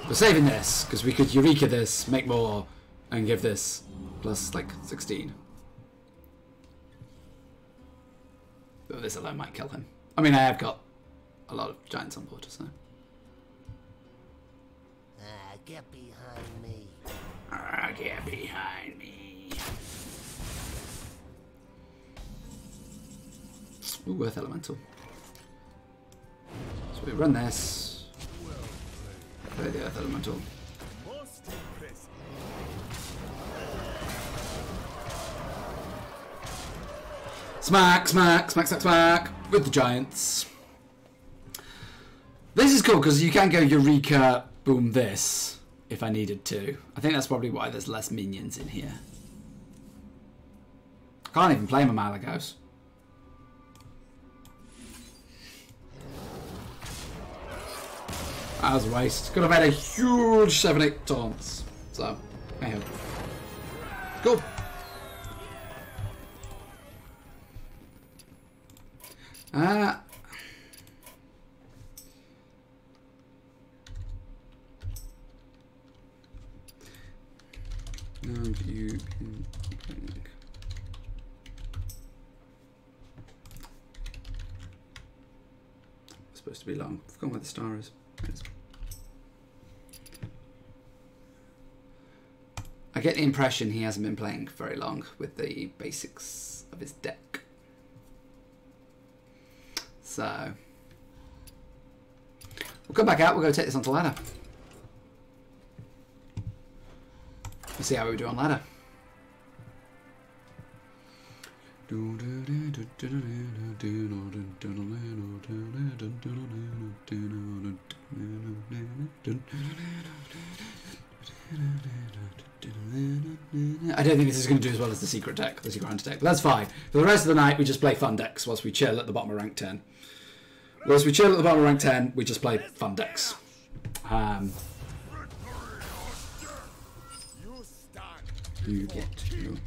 We're saving this, because we could Eureka this, make more, and give this plus like 16. But this alone might kill him. I mean, I have got a lot of giants on board, so. Get behind me. Get behind me. Ooh, Earth Elemental. So we run this. Play the Earth Elemental. Smack, smack, smack, smack, smack with the giants. This is cool because you can go Eureka, boom, this if I needed to. I think that's probably why there's less minions in here. I can't even play my Malagos. That was a waste. Could have had a huge 7-8 taunts. So, anyhow. Cool. And you can bring. It's supposed to be long. I've forgotten where the star is. I get the impression he hasn't been playing very long with the basics of his deck. So we'll come back out, we'll go take this onto ladder. We'll see how we do on ladder. I don't think this is going to do as well as the secret deck, the secret hunter deck, but that's fine. For the rest of the night, we just play fun decks whilst we chill at the bottom of rank 10. Whilst we chill at the bottom of rank 10, we just play fun decks. You get you.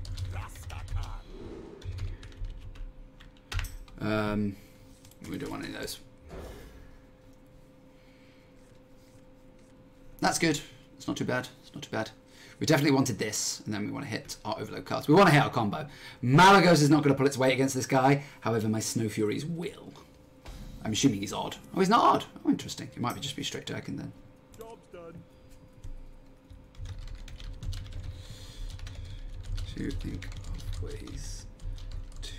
We don't want any of those. That's good. It's not too bad. It's not too bad. We definitely wanted this, and then we want to hit our overload cards. We want to hit our combo. Malagos is not going to pull its weight against this guy. However, my Snow Furies will. I'm assuming he's odd. Oh, he's not odd. Oh, interesting. It might be just be straight attacking then. Job's done. To think of ways to...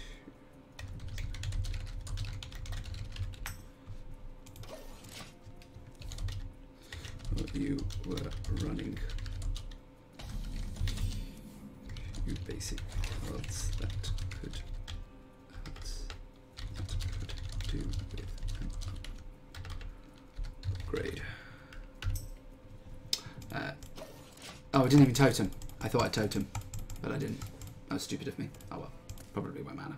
What you were running. You basic cards that could do with an upgrade. Oh, I didn't even totem. I thought I totem, but I didn't. That was stupid of me. Oh well, probably my mana.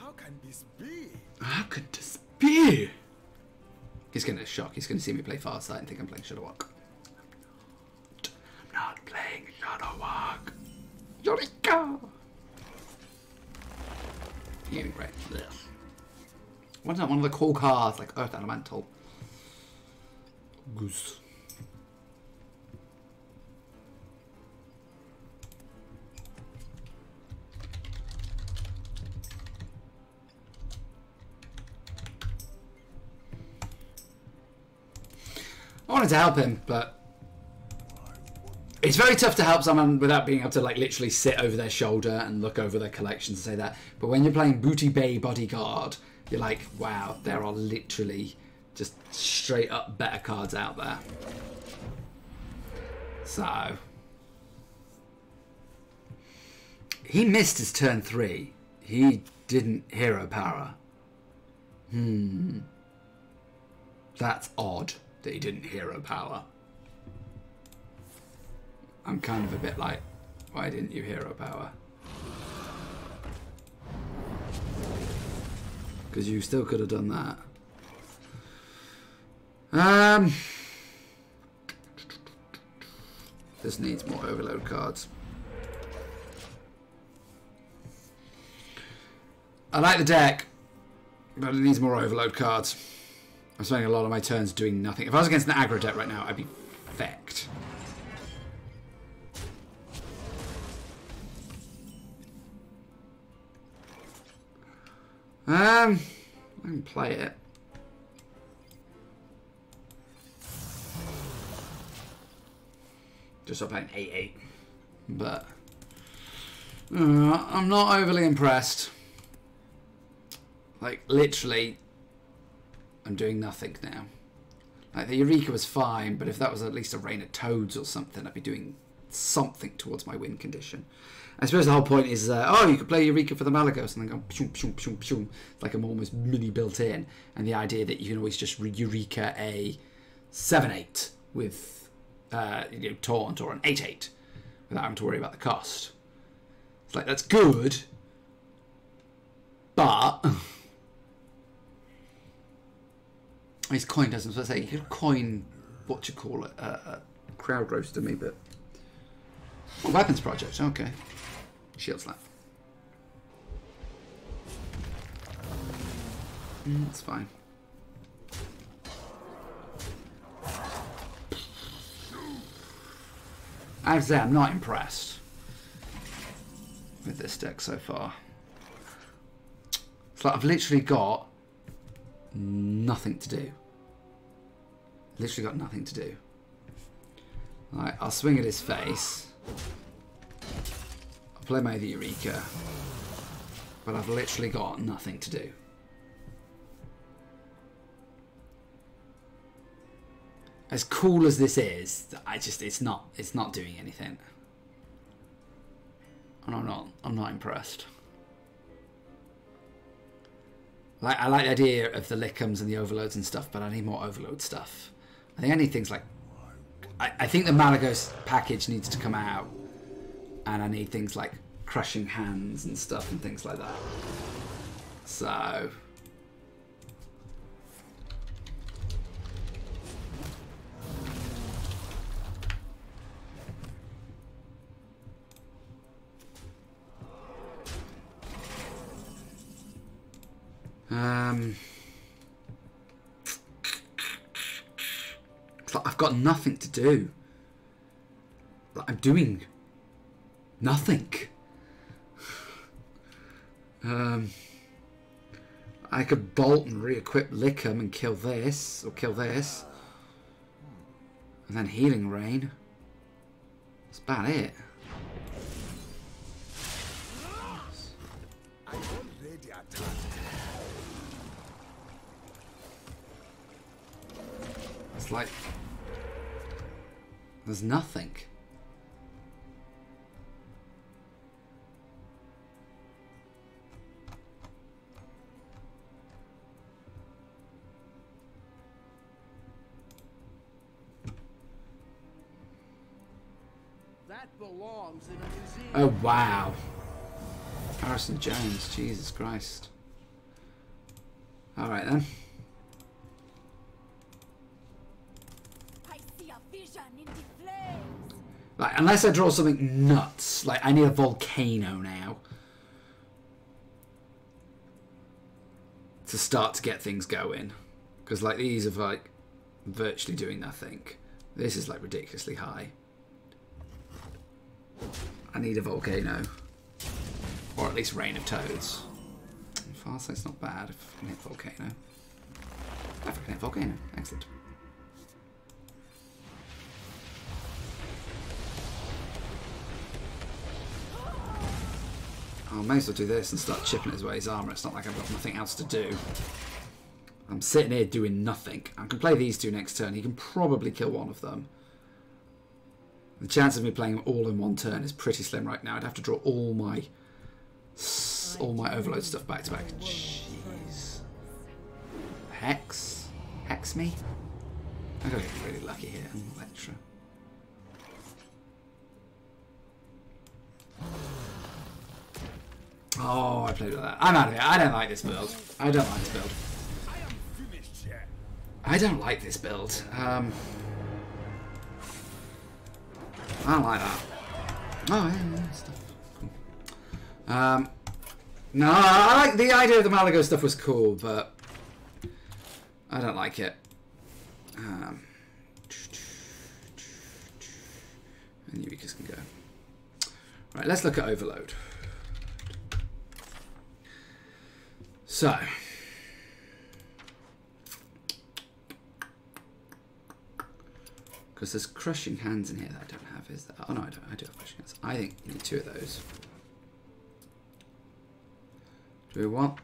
How can this be? How could this be? He's going to shock. He's going to see me play Farsight and think I'm playing Shadowwalk. I'm not playing Shadowwalk. Eureka! Yeah, right. What's that? One of the cool cards, like Earth Elemental. Goose. I wanted to help him, but it's very tough to help someone without being able to like literally sit over their shoulder and look over their collections and say that. But when you're playing Booty Bay Bodyguard, you're like, wow, there are literally just straight up better cards out there. So he missed his turn 3. He didn't hero power. That's odd that he didn't hero power. I'm kind of a bit like, why didn't you hero power? Because you still could have done that. This needs more overload cards. I like the deck, but it needs more overload cards. I'm spending a lot of my turns doing nothing. If I was against an aggro deck right now, I'd be fecked. I can play it. Just start playing 8-8. But I'm not overly impressed. Like, literally, I'm doing nothing now. Like, the Eureka was fine, but if that was at least a rain of toads or something, I'd be doing something towards my win condition. I suppose the whole point is, oh, you could play Eureka for the Malagos and then go pshum, pshum, pshum, pshum. It's like I'm almost mini built in. And the idea that you can always just Eureka a 7-8 with you know, Taunt or an 8-8 without having to worry about the cost. It's like, that's good, but his coin doesn't. So I say, you could coin, what you call it, crowd roaster me, but weapons project, okay. Shield slap. That's fine. I have to say, I'm not impressed with this deck so far. It's like I've literally got nothing to do. Literally got nothing to do. Right, I'll swing at his face. I'll play my Eureka. But I've literally got nothing to do. As cool as this is, it's not doing anything. And I'm not impressed. Like, I like the idea of the Lickums and the Overloads and stuff, but I need more Overload stuff. I think I need things like, I think the Malagos package needs to come out, and I need things like Crushing Hands and stuff and things like that. So I've got nothing to do. I'm doing nothing. I could bolt and re-equip Lickum and kill this, or kill this. And then Healing Rain. That's about it. It's like there's nothing. That belongs in a museum. Oh wow. Harrison Jones, Jesus Christ. Alright then. Like, unless I draw something nuts, like I need a volcano now to start to get things going, because like these are like virtually doing nothing. This is like ridiculously high. I need a volcano, or at least Rain of Toads. Farsight's not bad if I can hit volcano. If I can hit volcano, excellent. I may as well do this and start chipping his away his armour. It's not like I've got nothing else to do. I'm sitting here doing nothing. I can play these two next turn. He can probably kill one of them. The chance of me playing them all in one turn is pretty slim right now. I'd have to draw all my Overload stuff back to back. Jeez. Hex? Hex me? I'm going to get really lucky here. Electra. Oh, I played with that. I'm out of here. I don't like this build. I don't like this build. I don't like this build. I don't like that. Oh, yeah, stuff. Cool. No, I like the idea of the Malago stuff was cool, but I don't like it. And Eureka's can go. Right, let's look at Overload. So, Because there's crushing hands in here that I don't have, is there? Oh no, I don't. I do have crushing hands. I think you need 2 of those. Do we want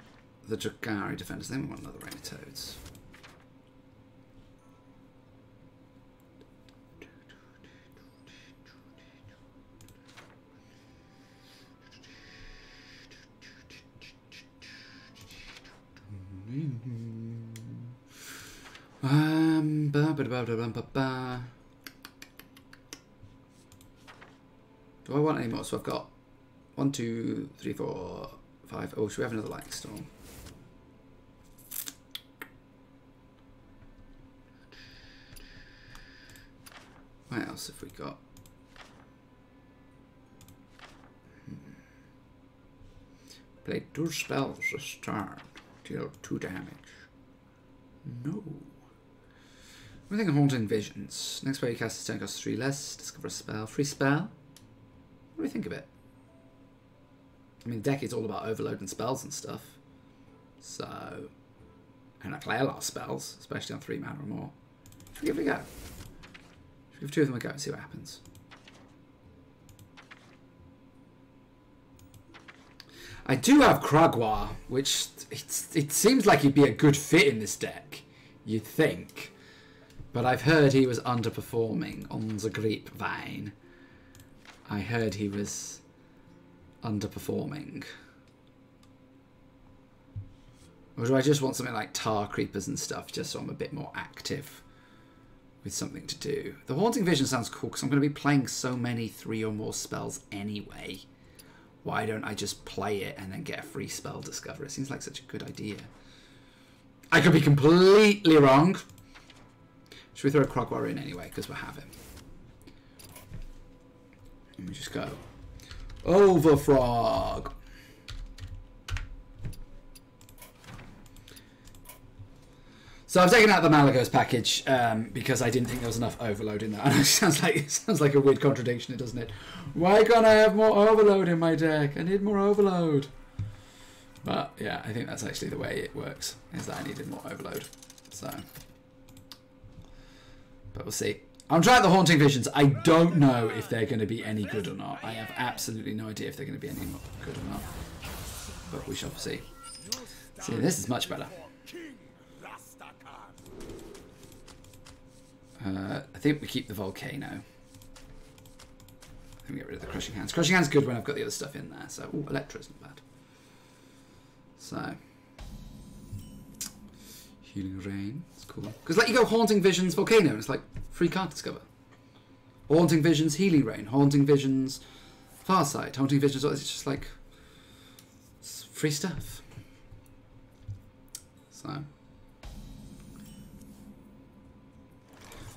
the Dragari defenders? Then we want another Rain of Toads. Do I want any more? So I've got 1, 2, 3, 4, 5. Oh, should we have another lightning storm? What else have we got? Play 2 spells this turn. Deal 2 damage. No. What do you think of Haunting Visions? Next player you cast a turn costs 3 less. Discover a spell. Free spell? What do we think of it? I mean, the deck is all about overloading spells and stuff. So, and I play a lot of spells, especially on 3 mana or more. Should we give it a go? Should we give 2 of them a go and see what happens? I do have Kragwa, which it seems like he'd be a good fit in this deck, you'd think. But I've heard he was underperforming on the grapevine. I heard he was underperforming. Or do I just want something like Tar Creepers and stuff, just so I'm a bit more active with something to do? The Haunting Vision sounds cool, because I'm going to be playing so many 3 or more spells anyway. Why don't I just play it and then get a free spell discover? It seems like such a good idea. I could be completely wrong. Should we throw a Krogwa in anyway, because we'll have him. Let me just go. Overfrog. So I've taken out the Malagos package because I didn't think there was enough overload in that. And it sounds like a weird contradiction, doesn't it? Why can't I have more overload in my deck? I need more overload. But yeah, I think that's actually the way it works, is that I needed more overload. So, but we'll see. I'm trying the Haunting Visions. I don't know if they're going to be any good or not. I have absolutely no idea if they're going to be any good or not. But we shall see. See, this is much better. I think we keep the Volcano. I think we get rid of the Crushing Hands. Crushing Hands is good when I've got the other stuff in there. So, ooh, Electra's not bad. So, Healing Rain. It's cool. Because like you go Haunting Visions, Volcano, and it's like free card discover. Haunting Visions, Healing Rain. Haunting Visions, Farsight. Haunting Visions, it's just like it's free stuff. So.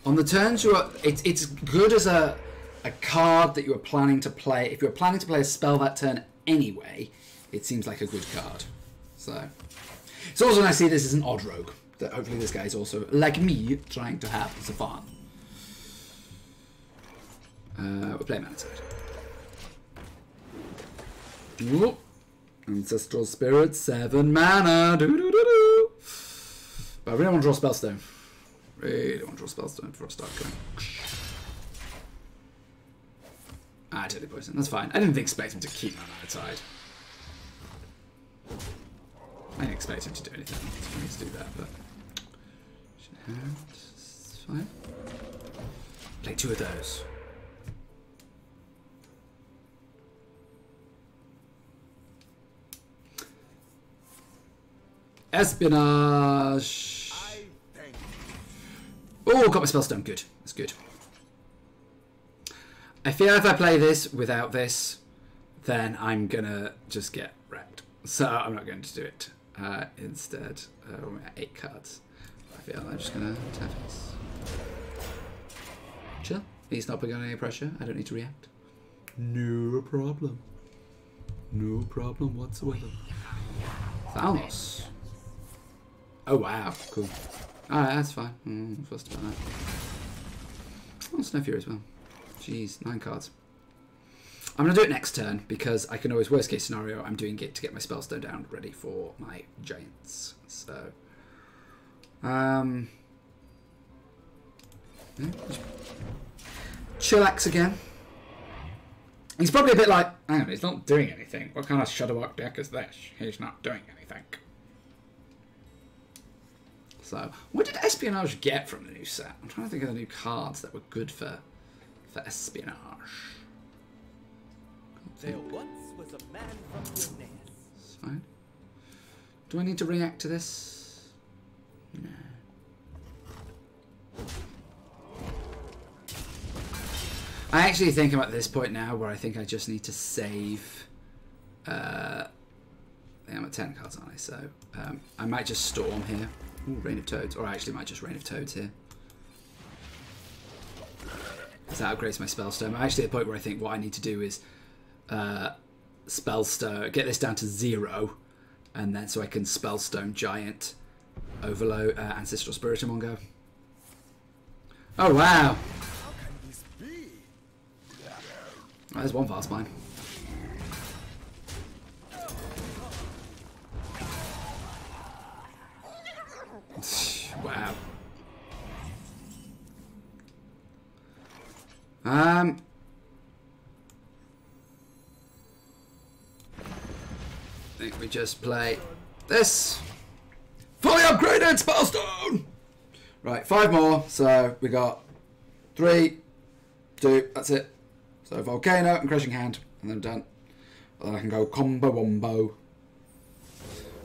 On the turns, it's good as a card that you are planning to play. If you're planning to play a spell that turn anyway, it seems like a good card. So it's also nice to see this as an odd rogue. That hopefully this guy is also, like me, trying to have some fun. We'll play mana side. Whoop. Ancestral Spirit, 7 mana. Doo -doo -doo -doo. But I really want to draw Spellstone. Really want to draw Spellstone before I start going. Ah, Deadly Poison. That's fine. I didn't expect him to keep mana outside. I didn't expect him to do anything for me to do that, but it's fine. Play 2 of those. Espionage. Oh, got my Spellstone. Good. That's good. I fear if I play this without this, then I'm gonna just get wrecked. So I'm not going to do it. Instead, we're at 8 cards. I feel I'm just gonna tap this. Chill. He's not putting on any pressure. I don't need to react. No problem. No problem whatsoever. Thalmos. Oh wow, cool. Alright, that's fine. Fussed about that. Oh, Snow Fury as well. Jeez, 9 cards. I'm going to do it next turn because I can always, worst case scenario, I'm doing it to get my Spellstone down ready for my Giants. So, yeah, chillax again. He's probably a bit like, hang on, he's not doing anything. What kind of Shadowmark deck is this? He's not doing anything. So, what did Espionage get from the new set? I'm trying to think of the new cards that were good for Espionage. There once was a man from Guinness. It's fine. Do I need to react to this? No. I actually think I'm at this point now where I think I just need to save. I think I'm at 10 cards, aren't I? So I might just Storm here. Ooh, Rain of Toads. Or I actually might just Rain of Toads here. Because that upgrades my Spellstone. I'm actually at the point where I think what I need to do is Spellstone, get this down to 0, and then so I can Spellstone Giant Overload Ancestral Spirit in one go. Oh wow! Oh, there's one fast mine. Wow. I think we just play this. Fully upgraded Spellstone! Right, 5 more. So we got 3, 2, that's it. So Volcano and Crushing Hand, and then done. And then I can go Combo Wombo.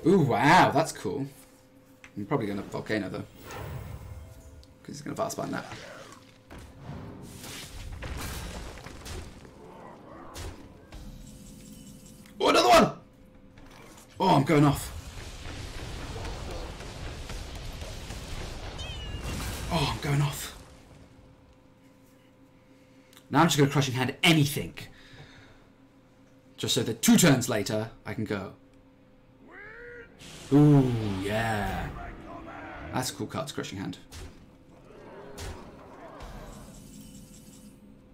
Ooh, wow, that's cool. I'm probably going to Volcano though. Because he's going to fast bind that. Oh, another one! Oh, I'm going off. Oh, I'm going off. Now I'm just going to Crushing Hand anything. Just so that 2 turns later, I can go. Ooh, yeah. That's a cool card to Crushing Hand.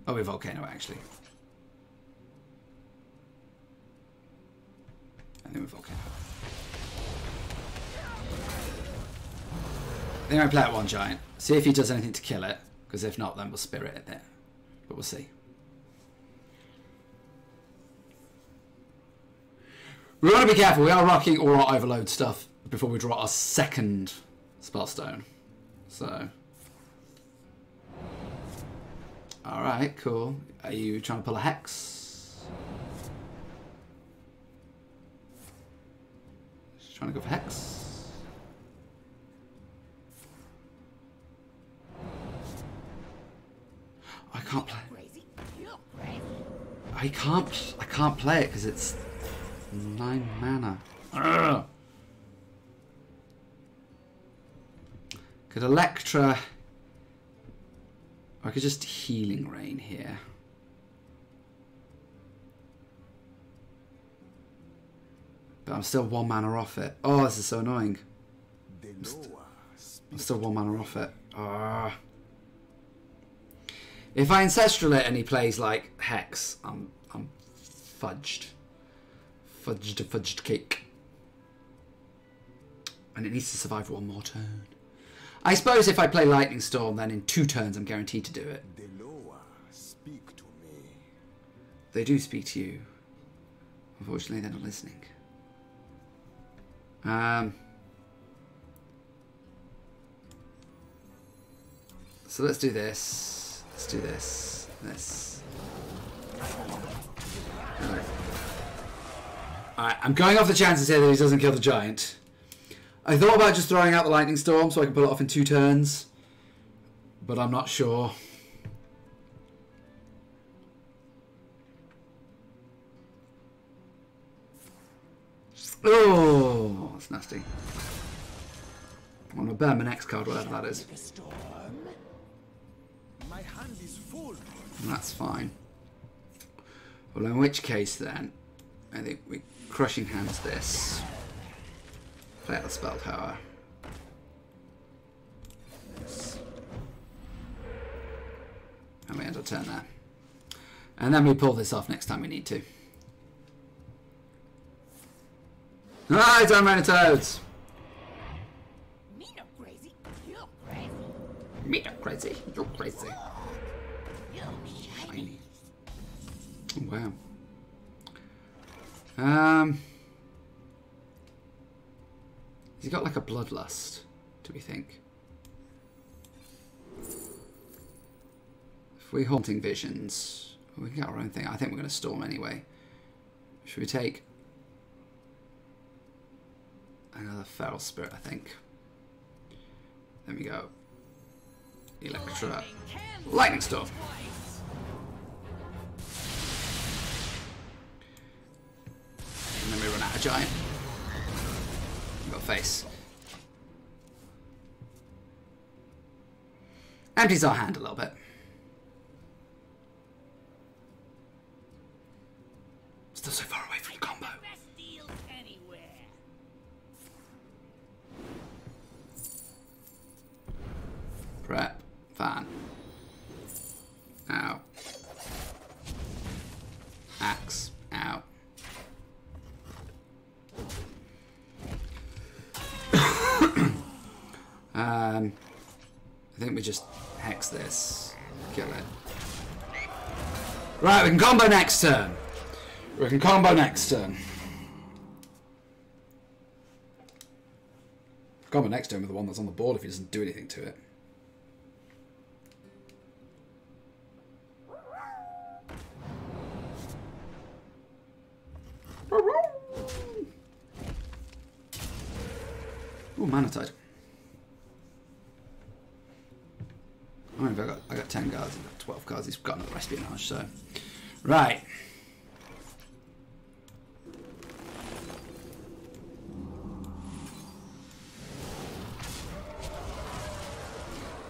Oh, we're Volcano, actually. I think we're Volcano. I think I play at 1 Giant. See if he does anything to kill it. Because if not, then we'll Spirit it there. But we'll see. We want to be careful. We are rocking all our Overload stuff before we draw our second Spellstone. So. Alright, cool. Are you trying to pull a Hex? Just trying to go for Hex. I can't play. I can't play it because it's 9 mana. Ugh. Could Electra, or I could just Healing Rain here. But I'm still 1 mana off it. Oh, this is so annoying. I'm still 1 mana off it. If I Ancestral it and he plays like Hex, I'm fudged. Fudged cake. And it needs to survive 1 more turn. I suppose if I play Lightning Storm, then in 2 turns I'm guaranteed to do it. Speak to me. They do speak to you. Unfortunately, they're not listening. So let's do this. Let's do this. This. Alright, I'm going off the chances here that he doesn't kill the Giant. I thought about just throwing out the Lightning Storm so I can pull it off in 2 turns. But I'm not sure. Oh, that's nasty. I'm going to burn my next card, whatever that is. My hand is full. And that's fine. Well, in which case then, I think we Crushing Hands this. Play out the Spell Tower. And we end our turn there. And then we pull this off next time we need to. Ah, I don't run toads! Me no crazy, you're crazy. Me not crazy, you're crazy. Shiny. Oh, wow. Has he got like a bloodlust, do we think? If we're haunting visions, we can get our own thing. I think we're going to storm anyway. Should we take another feral spirit, I think. There we go. Electra. Lightning storm. And then we run out of giant. We got face. Empties our hand a little bit. Still so far away from the combo. Prep. Fan. Ow. Axe. Ow. I think we just hex this. Kill it. Right, we can combo next turn. We can combo next turn. Combo next turn with the one that's on the board if he doesn't do anything to it. Oh, mana tide. I mean, I got 10 cards, I've got 12 cards, he's got another espionage, so. Right.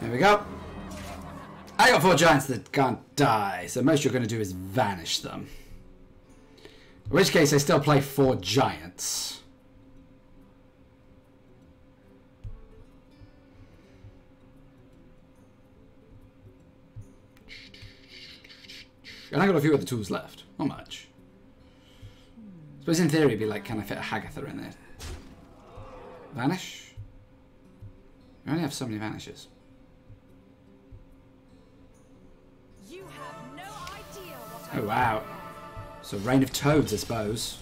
There we go. I got 4 giants that can't die, so most you're going to do is vanish them. In which case, I still play 4 giants. And I got a few other tools left. Not much. I suppose in theory it'd be like, can I fit a Hagatha in there? Vanish? I only have so many vanishes. You have no idea what Oh wow. So Reign of Toads, I suppose.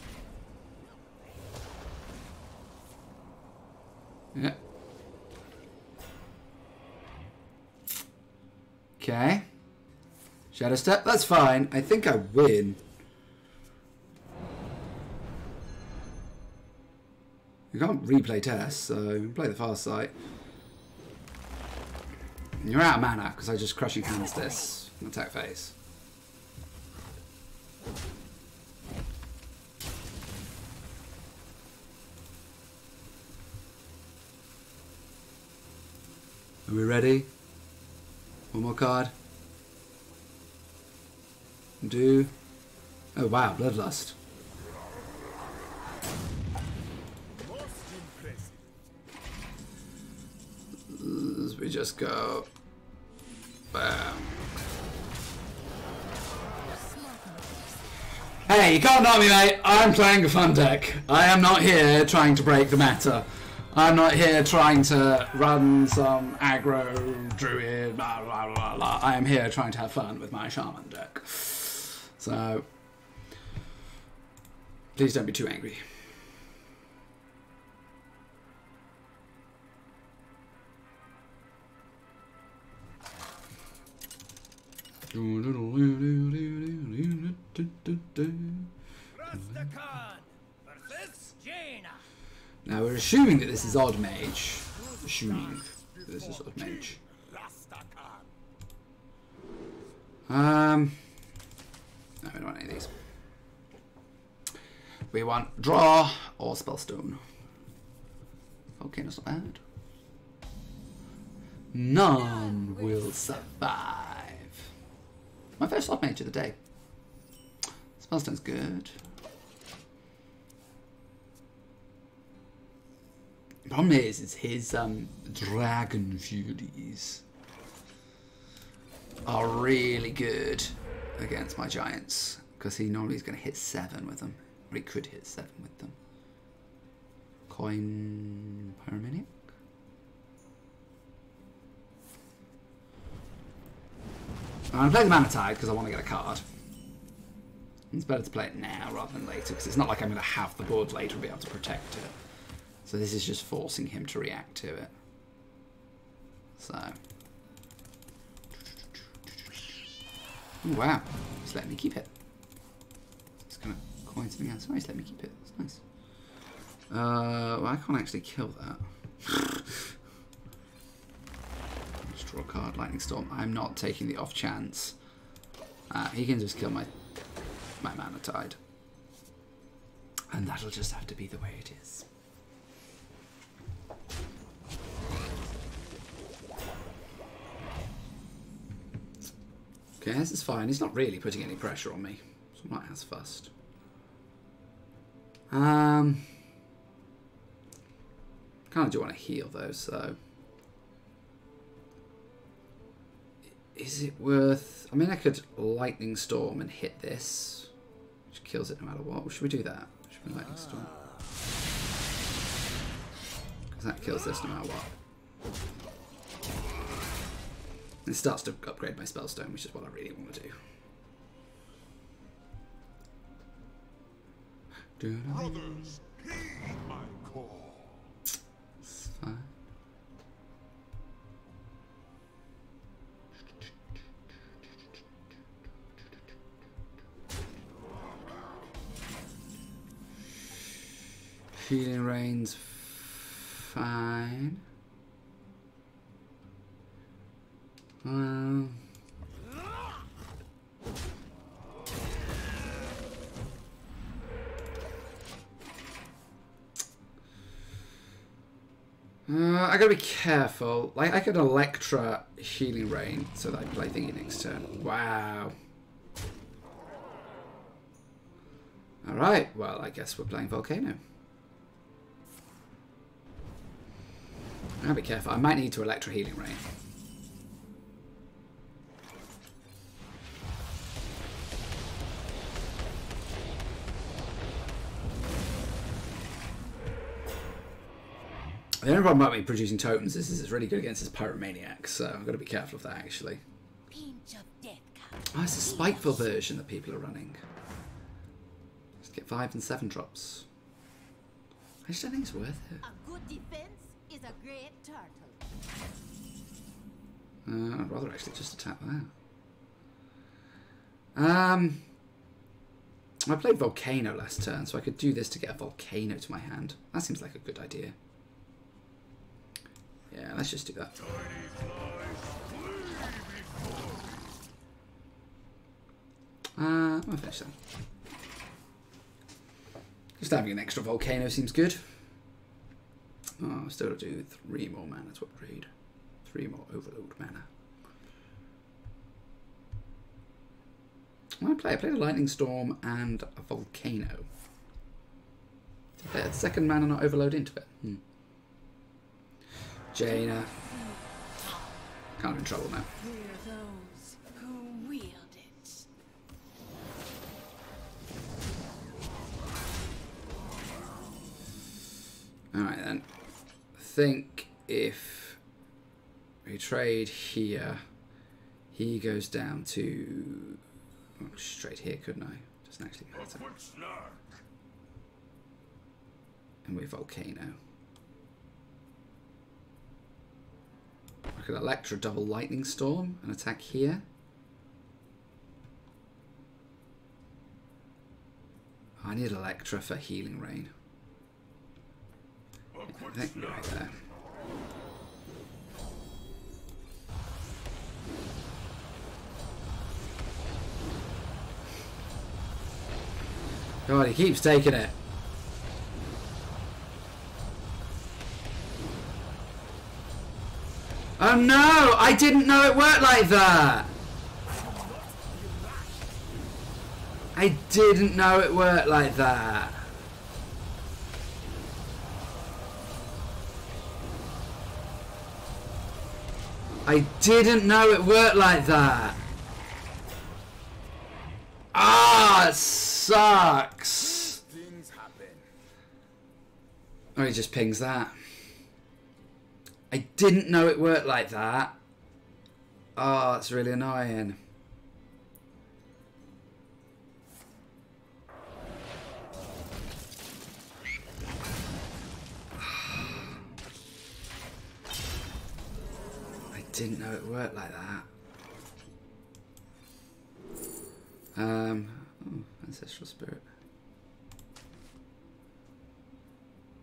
Yeah. Okay. Shadow Step, that's fine. I think I win. You can't replay test, so play the far side. You're out of mana because I just crushing hands this and attack phase. Are we ready? One more card. Do. Oh wow, Bloodlust. We just go. Bam. Hey, you can't knock me, mate. I'm playing a fun deck. I am not here trying to break the meta. I'm not here trying to run some aggro druid, blah blah blah blah. I am here trying to have fun with my shaman deck. So, please don't be too angry. Now we're assuming that this is Odd Mage. Assuming that this is Odd Mage. No, we don't want any of these. We want Draw or Spellstone. Okay, that's not bad. None will survive. My first Odd Mage of the day. Spellstone's good. The problem is his Dragon Furies are really good against my giants because he normally is going to hit 7 with them, or he could hit 7 with them. Coin Pyromaniac. I'm playing the Mana Tide because I want to get a card. It's better to play it now rather than later because it's not like I'm going to have the board later and be able to protect it. So this is just forcing him to react to it. So. Oh, wow. He's letting me keep it. It's going to coin something else. Oh, he's letting me keep it. That's nice. Well, I can't actually kill that. Just draw a card. Lightning Storm. I'm not taking the off chance. He can just kill my Mana Tide. And that'll just have to be the way it is. Okay, this is fine. He's not really putting any pressure on me. So I'm not as fussed. Kind of do want to heal though, so... Is it worth... I mean, I could Lightning Storm and hit this. Which kills it no matter what. Should we do that? Should we Lightning Storm? Because that kills this no matter what. It starts to upgrade my Spellstone, which is what I really want to do. Brothers, heed my call. It's fine. Healing Rain's fine. I gotta be careful. Like, I could Electra Healing Rain so that I play thingy next turn. Wow. Alright, well, I guess we're playing Volcano. I gotta be careful. I might need to Electra Healing Rain. The only problem about me producing tokens is it's really good against his Pyromaniac, so I've got to be careful of that actually. Pinch of death card. Oh, it's a spiteful version that people are running. Let's get 5 and 7 drops. I just don't think it's worth it. A good defense is a great turtle. I'd rather actually just attack that. I played Volcano last turn, so I could do this to get a Volcano to my hand. That seems like a good idea. Yeah, let's just do that. I'll finish that. Just having an extra Volcano seems good. Oh, still to do 3 more mana to upgrade. 3 more Overload mana. What did I played a Lightning Storm and a Volcano. Did a second mana not overload into it? Jaina. Kind of in trouble now. We're those who wield it. Alright then. I think if we trade here, he goes down to straight here, couldn't I? Doesn't actually matter. And we Volcano. I could Electra double Lightning Storm and attack here. I need Electra for Healing Rain. Yeah, I think we're right there. God, he keeps taking it. Oh no! I didn't know it worked like that! I didn't know it worked like that. I didn't know it worked like that. Ah, it sucks. Things happen. Oh, he just pings that. I didn't know it worked like that. Oh, it's really annoying. didn't know it worked like that. Ancestral spirit.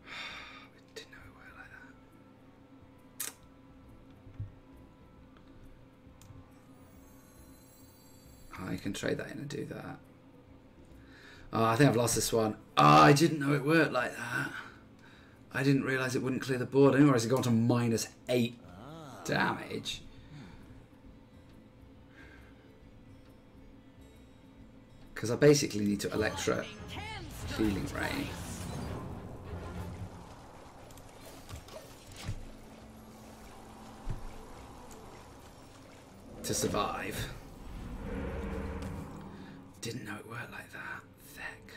I didn't know it worked like that. Oh, you can trade that in and do that. Oh, I think I've lost this one. Oh, I didn't know it worked like that. I didn't realise it wouldn't clear the board. I didn't realise it got to -8 damage. Because I basically need to Electra Healing Ray. To survive. Didn't know it worked like that. Feck.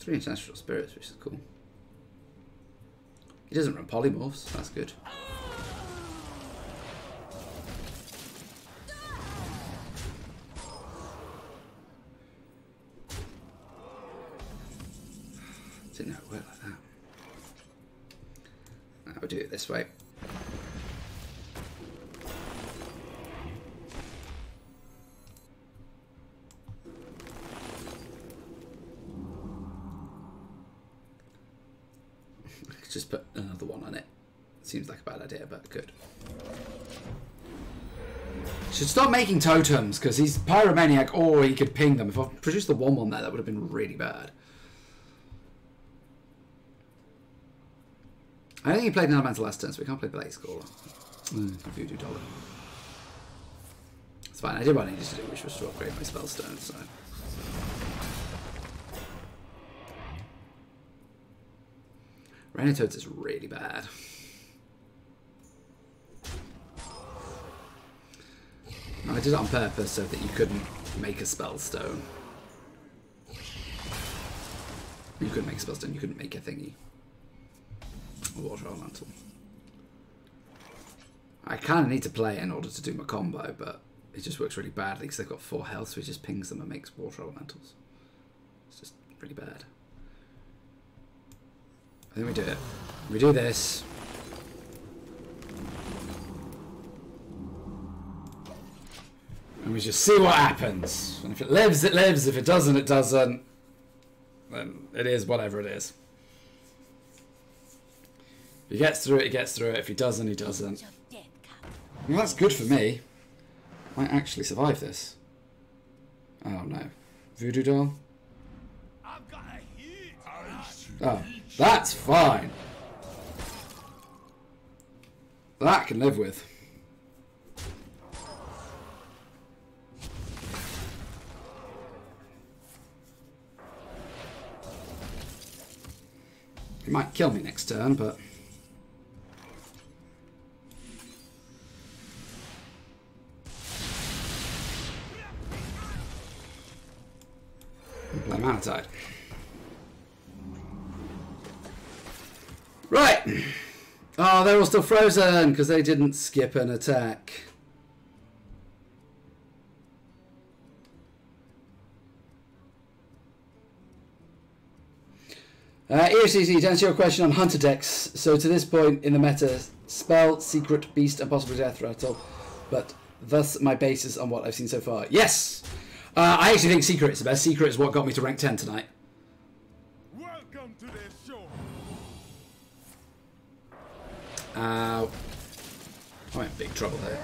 3 Ancestral Spirits, which is cool. He doesn't run polymorphs, that's good. Didn't know it worked like that. Now we'll do it this way. Just put another one on it. Seems like a bad idea, but good. Should stop making totems because he's pyromaniac, or he could ping them. If I produced the 1/1 there, that would have been really bad. I don't think he played an elemental last turn, so we can't play Blaze Caller. Voodoo Dollar. It's fine. I did what I needed to do, which was to upgrade my spellstone. So. Rainatoads is really bad. I did it on purpose so that you couldn't make a spellstone. You couldn't make a spellstone, you couldn't make a thingy. A water elemental. I kind of need to play it in order to do my combo, but it just works really badly because they've got 4 health, so it just pings them and makes water elementals. It's just really bad. I think we do it. We do this. And we just see what happens. And if it lives, it lives. If it doesn't, it doesn't. Then it is whatever it is. If he gets through it, he gets through it. If he doesn't, he doesn't. Well, that's good for me. I might actually survive this. Oh no. Voodoo doll? Oh, that's fine. That I can live with. He might kill me next turn, but... Play Mana Tide. Right! Oh, they're all still frozen because they didn't skip an attack. EOCC, to answer your question on Hunter decks, so to this point in the meta, Spell, Secret, Beast, and possibly Death Rattle, but thus my basis on what I've seen so far. Yes! I actually think Secret is the best. Secret is what got me to rank 10 tonight. Welcome to this show. I'm in big trouble here.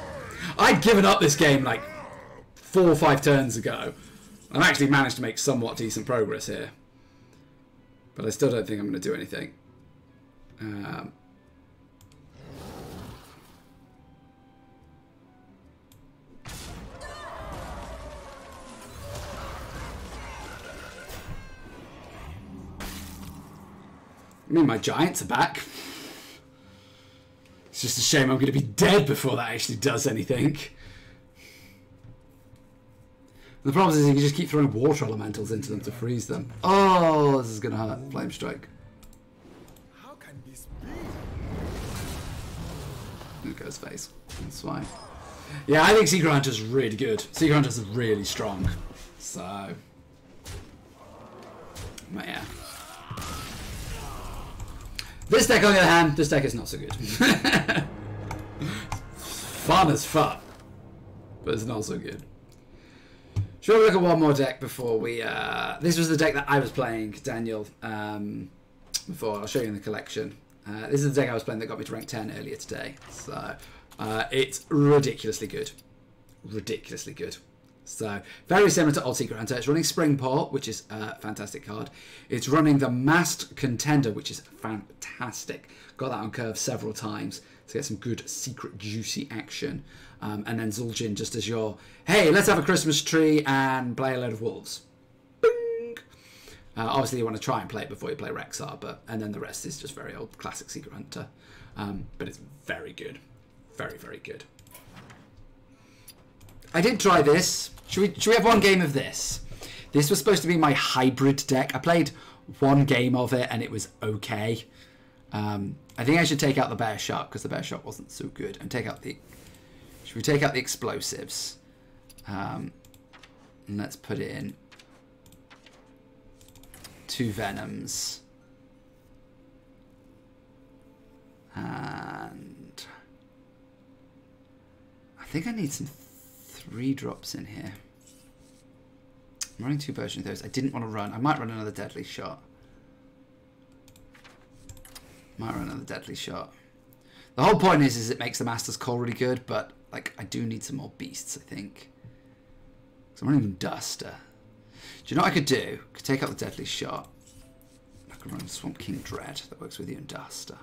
I'd given up this game like 4 or 5 turns ago. I've actually managed to make somewhat decent progress here. But I still don't think I'm going to do anything. I mean, my giants are back. It's just a shame I'm going to be dead before that actually does anything. The problem is you can just keep throwing water elementals into them to freeze them. Oh, this is going to hurt. Flame Strike. How can this be? There goes face. That's fine. Yeah, I think Secret Hunter's really good. Secret Hunter's really strong. So... But yeah. This deck, on the other hand, this deck is not so good. fun as fuck, but it's not so good. Should we look at one more deck before we... this was the deck that I was playing, Daniel, before. I'll show you in the collection. This is the deck I was playing that got me to rank 10 earlier today. So it's ridiculously good. Ridiculously good. So very similar to Old Secret Hunter. It's running Springport, which is a fantastic card. It's running the Masked Contender, which is fantastic. Got that on curve several times to get some good secret juicy action. And then Zul'jin just as your, hey, let's have a Christmas tree and play a load of wolves. Bing! Obviously you want to try and play it before you play Rexar, and then the rest is just very old classic Secret Hunter. But it's very good. Very, very good. I did try this. Should we have one game of this? This was supposed to be my hybrid deck. I played one game of it and it was okay. I think I should take out the Bear Shark because the Bear Shark wasn't so good. And take out the... Should we take out the explosives? And let's put in 2 Venoms. And I think I need some 3 drops in here. I'm running 2 versions of those. I didn't want to run. I might run another Deadly Shot. Might run another Deadly Shot. The whole point is it makes the Master's Call really good, but like I do need some more beasts, I think. So I'm running Duster. Do you know what I could do? I could take out the Deadly Shot. I could run Swamp King Dread that works with you and Duster.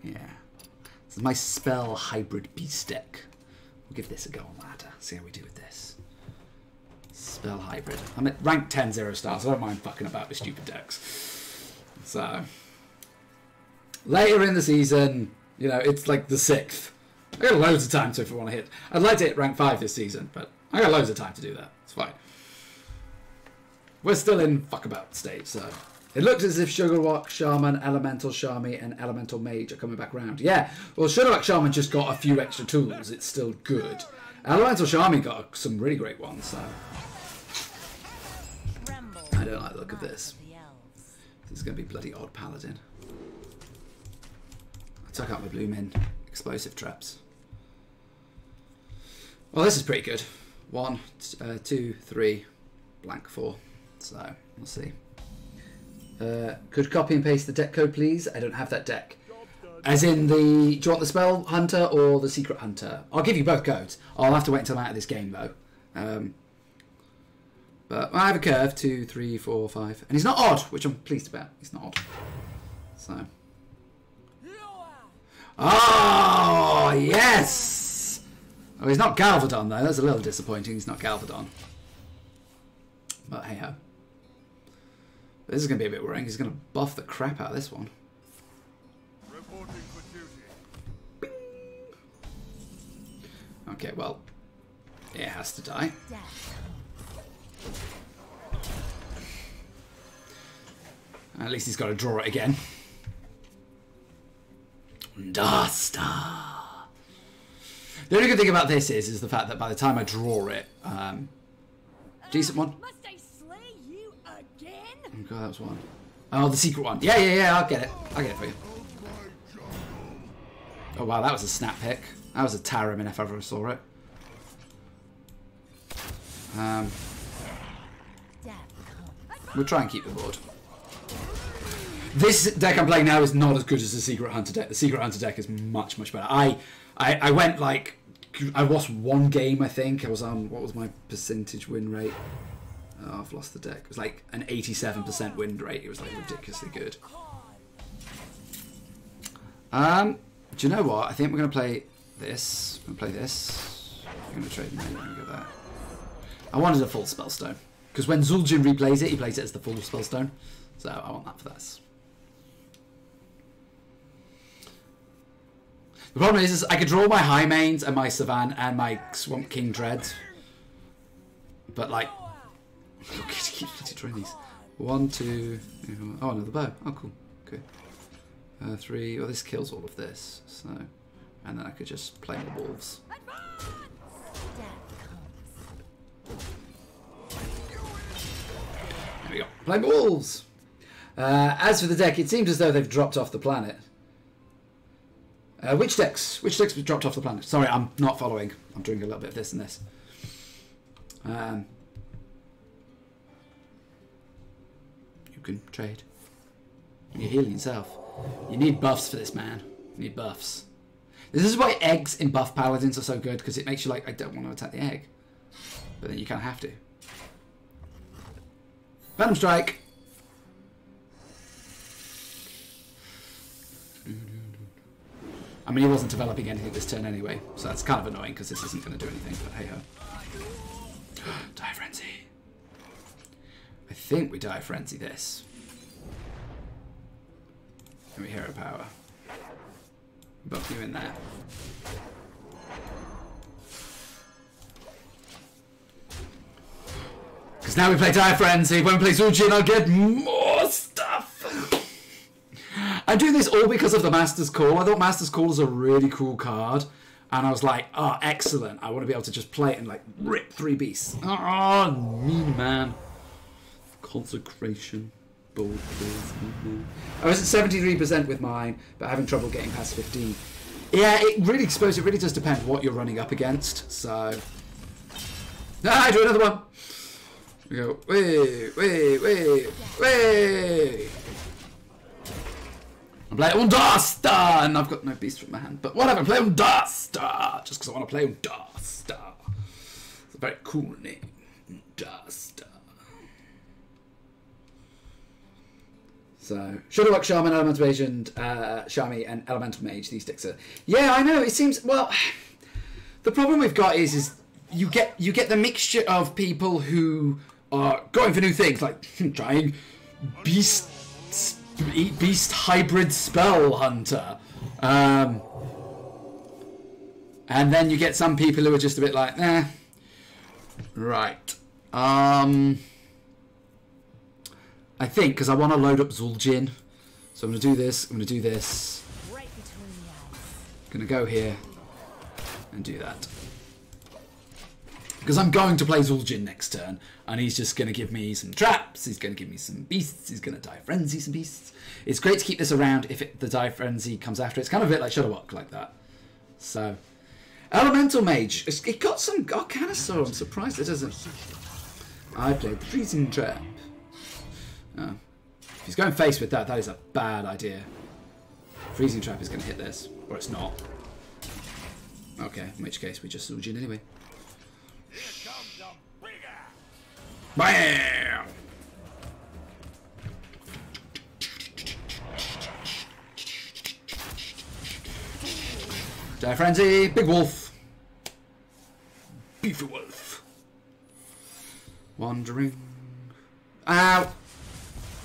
Yeah. This is my spell hybrid beast deck. We'll give this a go on ladder. See how we do with this. Spell hybrid. I'm at rank 10 0 stars, so I don't mind fucking about with stupid decks. So later in the season, you know, it's like the 6th. I got loads of time to if I want to hit. I'd like to hit rank 5 this season, but I got loads of time to do that. It's fine. We're still in fuckabout stage, so it looks as if Sugarlock Shaman, Elemental Shami, and Elemental Mage are coming back round. Yeah, well, Sugarlock Shaman just got a few extra tools. It's still good. Elemental Shami got some really great ones, so I don't like the look of this. This is going to be bloody odd paladin. I took out my Bloomin' explosive traps. Well, this is pretty good. 1, 2, 3, blank 4. So we'll see. Could copy and paste the deck code, please? I don't have that deck. As in the... Do you want the Spell Hunter or the Secret Hunter? I'll give you both codes. I'll have to wait until I'm out of this game, though. But I have a curve. 2, 3, 4, 5. And he's not odd, which I'm pleased about. He's not odd. So... Oh, yes! Oh, he's not Galvadon, though. That's a little disappointing. He's not Galvadon. But hey-ho. This is going to be a bit worrying. He's going to buff the crap out of this one. Reporting for duty. Bing. Okay, well, it has to die. At least he's got to draw it again. Duster. The only good thing about this is the fact that by the time I draw it, decent one. Must I slay you again? Oh god, that was one. Oh, the secret one. Yeah, I'll get it. I'll get it for you. Oh wow, that was a snap pick. That was a Tarim if I ever saw it. We'll try and keep the board. This deck I'm playing now is not as good as the Secret Hunter deck. The Secret Hunter deck is much, much better. I went like... I lost 1 game, I think. I was on... What was my percentage win rate? Oh, I've lost the deck. It was like an 87% win rate. It was like ridiculously good. Do you know what? I think we're going to play this. We're going to play this. We're going to trade and then go there. I wanted a full Spellstone. Because when Zul'jin replays it, he plays it as the full Spellstone. So I want that for this. The problem is I could draw my High Mains and my Savan and my Swamp King Dread. But like... Look, he keeps drawing these. 1, 2... Oh, another bow. Oh, cool. Okay. 3... Well, this kills all of this. So... And then I could just play more wolves. There we go. Play more wolves! As for the deck, it seems as though they've dropped off the planet. Which decks? Which decks dropped off the planet? Sorry, I'm not following. I'm doing a little bit of this and this. You can trade. You're healing yourself. You need buffs for this, man. You need buffs. This is why eggs in buff paladins are so good, because it makes you like, I don't want to attack the egg. But then you kind of have to. Venom Strike! I mean, he wasn't developing anything this turn anyway, so that's kind of annoying because this isn't going to do anything, but hey ho. Die Frenzy. I think we Die Frenzy this. And we Hero Power. Buff you in there. Because now we play Die Frenzy. When we play Zul'jin, I'll get more stuff. I do this all because of the Master's Call. I thought Master's Call is a really cool card. And I was like, oh, excellent. I want to be able to just play it and like rip 3 beasts. Oh, mean man. Consecration. Bold kills. I was at 73% with mine, but having trouble getting past 15. Yeah, it really exposes. It really does depend what you're running up against. So, I do another one. We go, way. I play Undasta, and I've got no beast from my hand, but whatever, play Undasta, just because I want to play Undasta. It's a very cool name, Undasta. So, Shudderwock, Shaman, Elemental Agent, Shami, and Elemental Mage, these decks are... Yeah, I know, it seems... Well, the problem we've got is you get the mixture of people who are going for new things, like trying Beast Hybrid Spell Hunter. And then you get some people who are just a bit like, eh. Right. I think, because I want to load up Zul'jin. So I'm going to do this, I'm going to do this. Right between the eyes. Going to go here and do that. Because I'm going to play Zul'jin next turn, and he's just going to give me some traps, he's going to give me some beasts, he's going to Die Frenzy some beasts. It's great to keep this around if the Die Frenzy comes after. It's kind of a bit like Shudderwock, like that. So, Elemental Mage. It got some Arcanosaur, I'm surprised it doesn't. I played the Freezing Trap. Oh. If he's going face with that, that is a bad idea. Freezing Trap is going to hit this, or it's not. Okay, in which case we just Zul'jin anyway. Here comes a bigger. BAM! Die Frenzy, Big Wolf. Beefy Wolf. Wandering. Ow!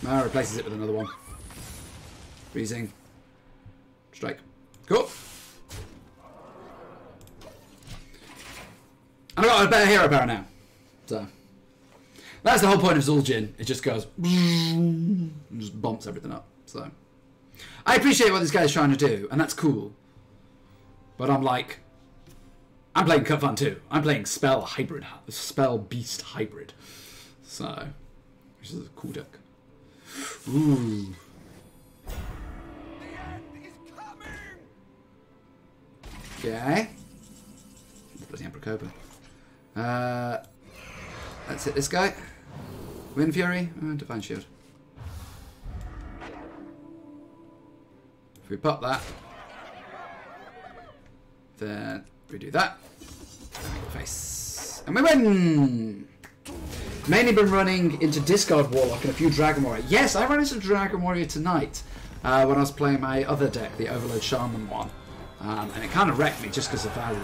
No, replaces it with another one. Freezing. Strike. Cool. And I've got a better hero power now. So. That's the whole point of Zul'jin. It just goes... and just bumps everything up. So. I appreciate what this guy's trying to do, and that's cool. But I'm like... I'm playing Cut Fun too. I'm playing Spell Hybrid. Spell Beast Hybrid. So. Which is a cool deck. Ooh. The end is coming. Okay. Bloody Emperor Cobra. Let's hit this guy. Wind Fury. Divine Shield. If we pop that, then we do that. Face. And we win! Mainly been running into Discard Warlock and a few Dragon Warrior. Yes, I ran into Dragon Warrior tonight when I was playing my other deck, the Overload Shaman one. And it kind of wrecked me just because of value.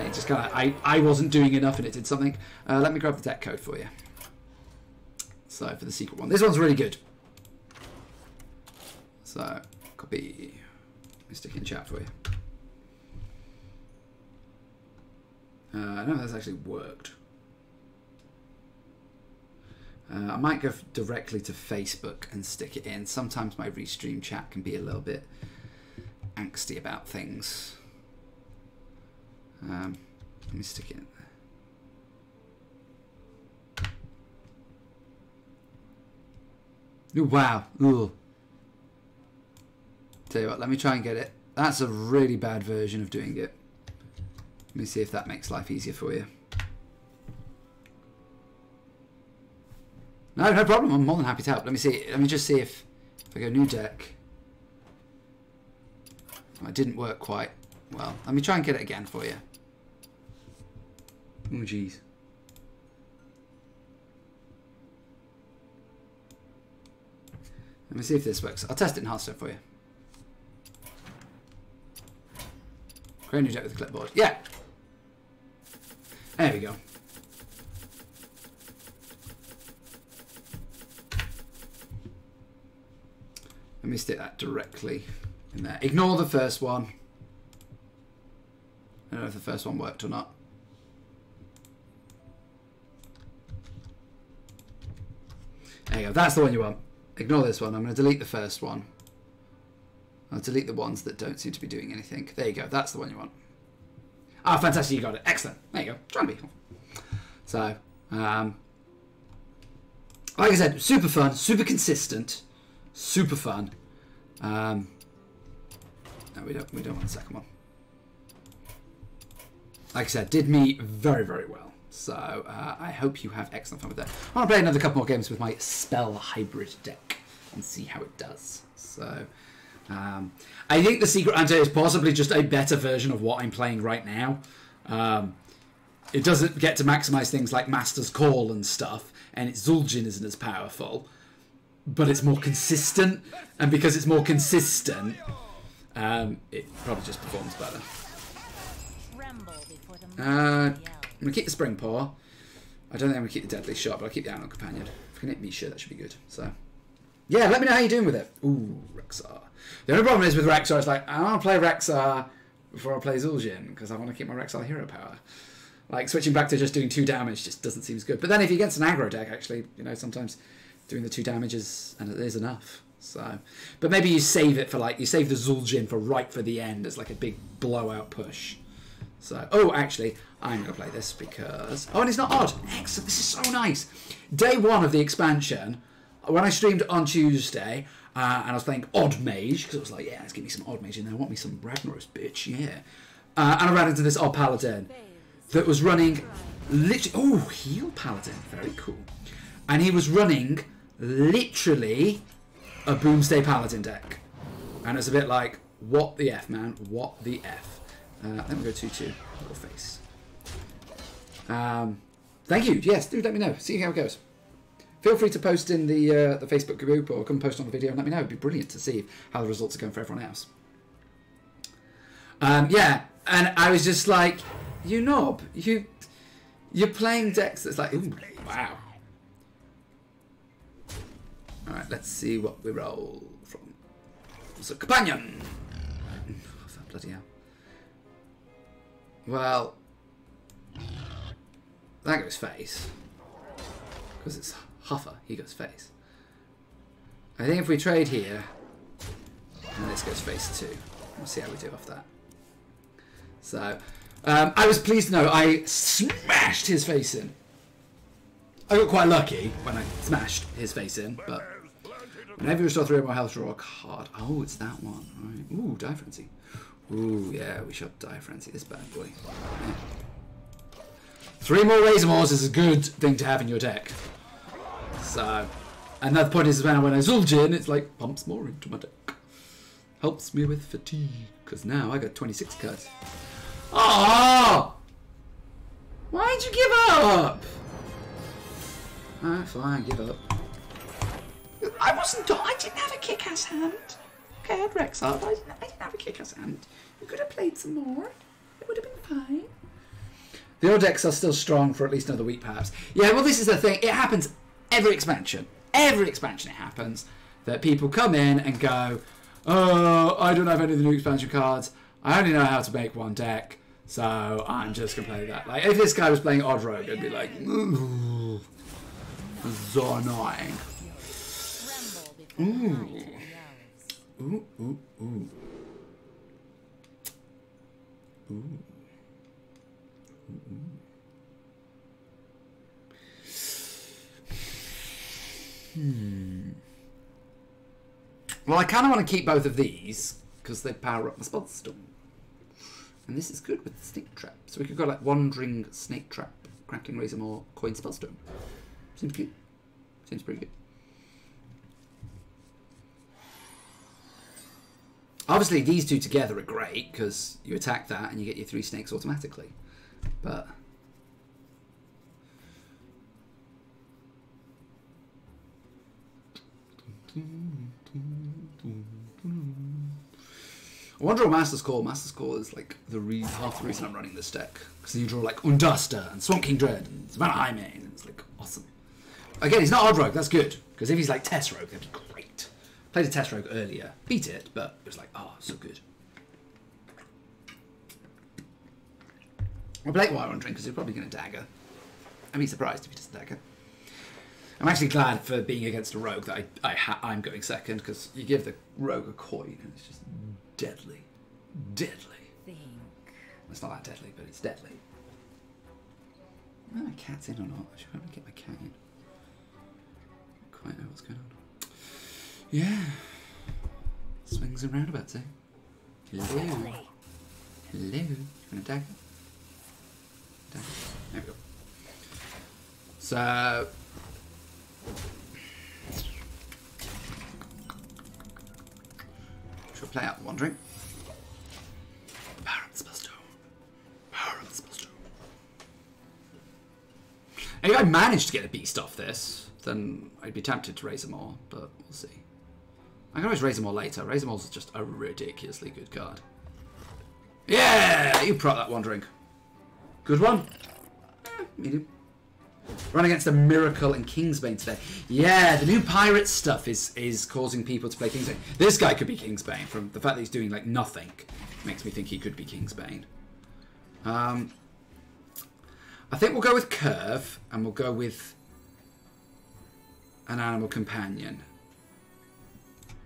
It just kind of, I wasn't doing enough and it did something. Let me grab the deck code for you. So, for the secret one. This one's really good. So, copy. Let me stick it in chat for you. No, that's actually worked. I might go directly to Facebook and stick it in. Sometimes my restream chat can be a little bit angsty about things. Let me stick it in there. Ooh, wow. Ooh. Tell you what, let me try and get it That's a really bad version of doing it. Let me see if that makes life easier for you. No, no problem. I'm more than happy to help. Let me see. Let me just see if I go new deck. Oh, it didn't work quite well. Let me try and get it again for you. Oh, jeez. Let me see if this works. I'll test it in Hearthstone for you. Create a new deck with a clipboard. Yeah. There we go. Let me stick that directly in there. Ignore the first one. I don't know if the first one worked or not. There you go. That's the one you want. Ignore this one. I'm going to delete the first one. I'll delete the ones that don't seem to be doing anything. There you go. That's the one you want. Ah, fantastic. You got it. Excellent. There you go. Trying to be. So, like I said, super fun, super consistent, super fun. No, we don't want the second one. Like I said, did me very, very well. So I hope you have excellent fun with that. I want to play another couple more games with my spell hybrid deck and see how it does. So I think the Secret Ante is possibly just a better version of what I'm playing right now. It doesn't get to maximize things like Master's Call and stuff, and its Zul'jin isn't as powerful, but it's more consistent, and because it's more consistent, it probably just performs better. I'm going to keep the Spring Paw. I don't think I'm going to keep the Deadly Shot, but I'll keep the Animal Companion. If I can hit me, sure, that should be good. So, yeah, let me know how you're doing with it. Ooh, Rexxar. The only problem is with Rexxar, it's like, I want to play Rexxar before I play Zul'jin, because I want to keep my Rexxar hero power. Like, switching back to just doing 2 damage just doesn't seem as good. But then if you're against an aggro deck, actually, you know, sometimes doing the 2 damage is enough. So, but maybe you save it for, like, you save the Zul'jin for right for the end as, like, a big blowout push. So, oh, actually, I'm going to play this because... Oh, and it's not odd. Excellent. This is so nice. Day 1 of the expansion, when I streamed on Tuesday, and I was playing Odd Mage, because I was like, yeah, let's give me some Odd Mage in there. I want me some Ragnaros, bitch, yeah. And I ran into this Odd Paladin that was running literally... Oh, Heal Paladin. Very cool. And he was running literally a Boomstay Paladin deck. And it's a bit like, what the F, man? What the F? Let me go 2-2. Little face. Thank you. Yes, do let me know. See how it goes. Feel free to post in the Facebook group or come post on the video and let me know. It'd be brilliant to see how the results are going for everyone else. Yeah, and I was just like, you knob, you're playing decks that's like, ooh, wow. All right, let's see what we roll from. So, Companion. Oh, bloody hell. Well, that goes face. Because it's Huffer, he goes face. I think if we trade here, and this goes face too. We'll see how we do off that. So, I was pleased to know I smashed his face in. I got quite lucky when I smashed his face in, but whenever you restore 3 or more health, draw a card. Oh, it's that one. Right. Ooh, Die Frenzy. Ooh, yeah, we shot Die Frenzy, this bad boy. Yeah. 3 more Razor Maws is a good thing to have in your deck. So, another point is when I Zul'jin, it's like, pumps more into my deck. Helps me with fatigue, because now I got 26 cards. Oh! Why'd you give up? Alright, fine, give up. I didn't have a kick-ass hand. Okay, I had Rexxar, but I didn't have a kick-ass hand. You could have played some more. It would have been fine. The old decks are still strong for at least another week, perhaps. Yeah, well, this is the thing. It happens every expansion. Every expansion it happens that people come in and go, oh, I don't have any of the new expansion cards. I only know how to make one deck, so I'm just going to play that. Like, if this guy was playing Odd Rogue, I'd be like, ooh, so annoying. Ooh. Ooh, ooh, ooh. Ooh. Well, I kind of want to keep both of these because they power up the spellstone. And this is good with the snake trap. So we could go like wandering snake trap, crackling razor more coin spellstone. Seems good. Seems pretty good. Obviously, these two together are great because you attack that and you get your 3 snakes automatically. But I wonder what Master's Call. Master's Call is like half the reason I'm running this deck. Because you draw like Unduster and Swamp King Dread and Savannah Highmane, and it's like awesome. Again, he's not Odd Rogue, that's good. Because if he's like Test Rogue, that'd be great. Played a Test Rogue earlier, beat it, but it was like, oh, so good. I'll play Wire Wandering because he's probably going to dagger. I'd be surprised if he doesn't dagger. I'm actually glad for being against a rogue that I'm going second, because you give the rogue a coin and it's just deadly. Deadly. Think. It's not that deadly, but it's deadly. Oh, my cat's in or not? I should probably get my cat in. Quite know what's going on. Yeah. Swings and roundabouts, eh? Hello. Hello. You want a dagger? Dagger. There we go. So should play out the Wandering. Power up the spellstone. Power up the spellstone. If I managed to get a beast off this, then I'd be tempted to raise them all, but we'll see. I can always raise them all later. Raise them all is just a ridiculously good card. Yeah! You prot that Wandering. Good one. Medium. Run against a Miracle and Kingsbane today. Yeah, the new pirate stuff is causing people to play Kingsbane. This guy could be Kingsbane from the fact that he's doing like nothing. Makes me think he could be Kingsbane. I think we'll go with Curve and we'll go with an Animal Companion.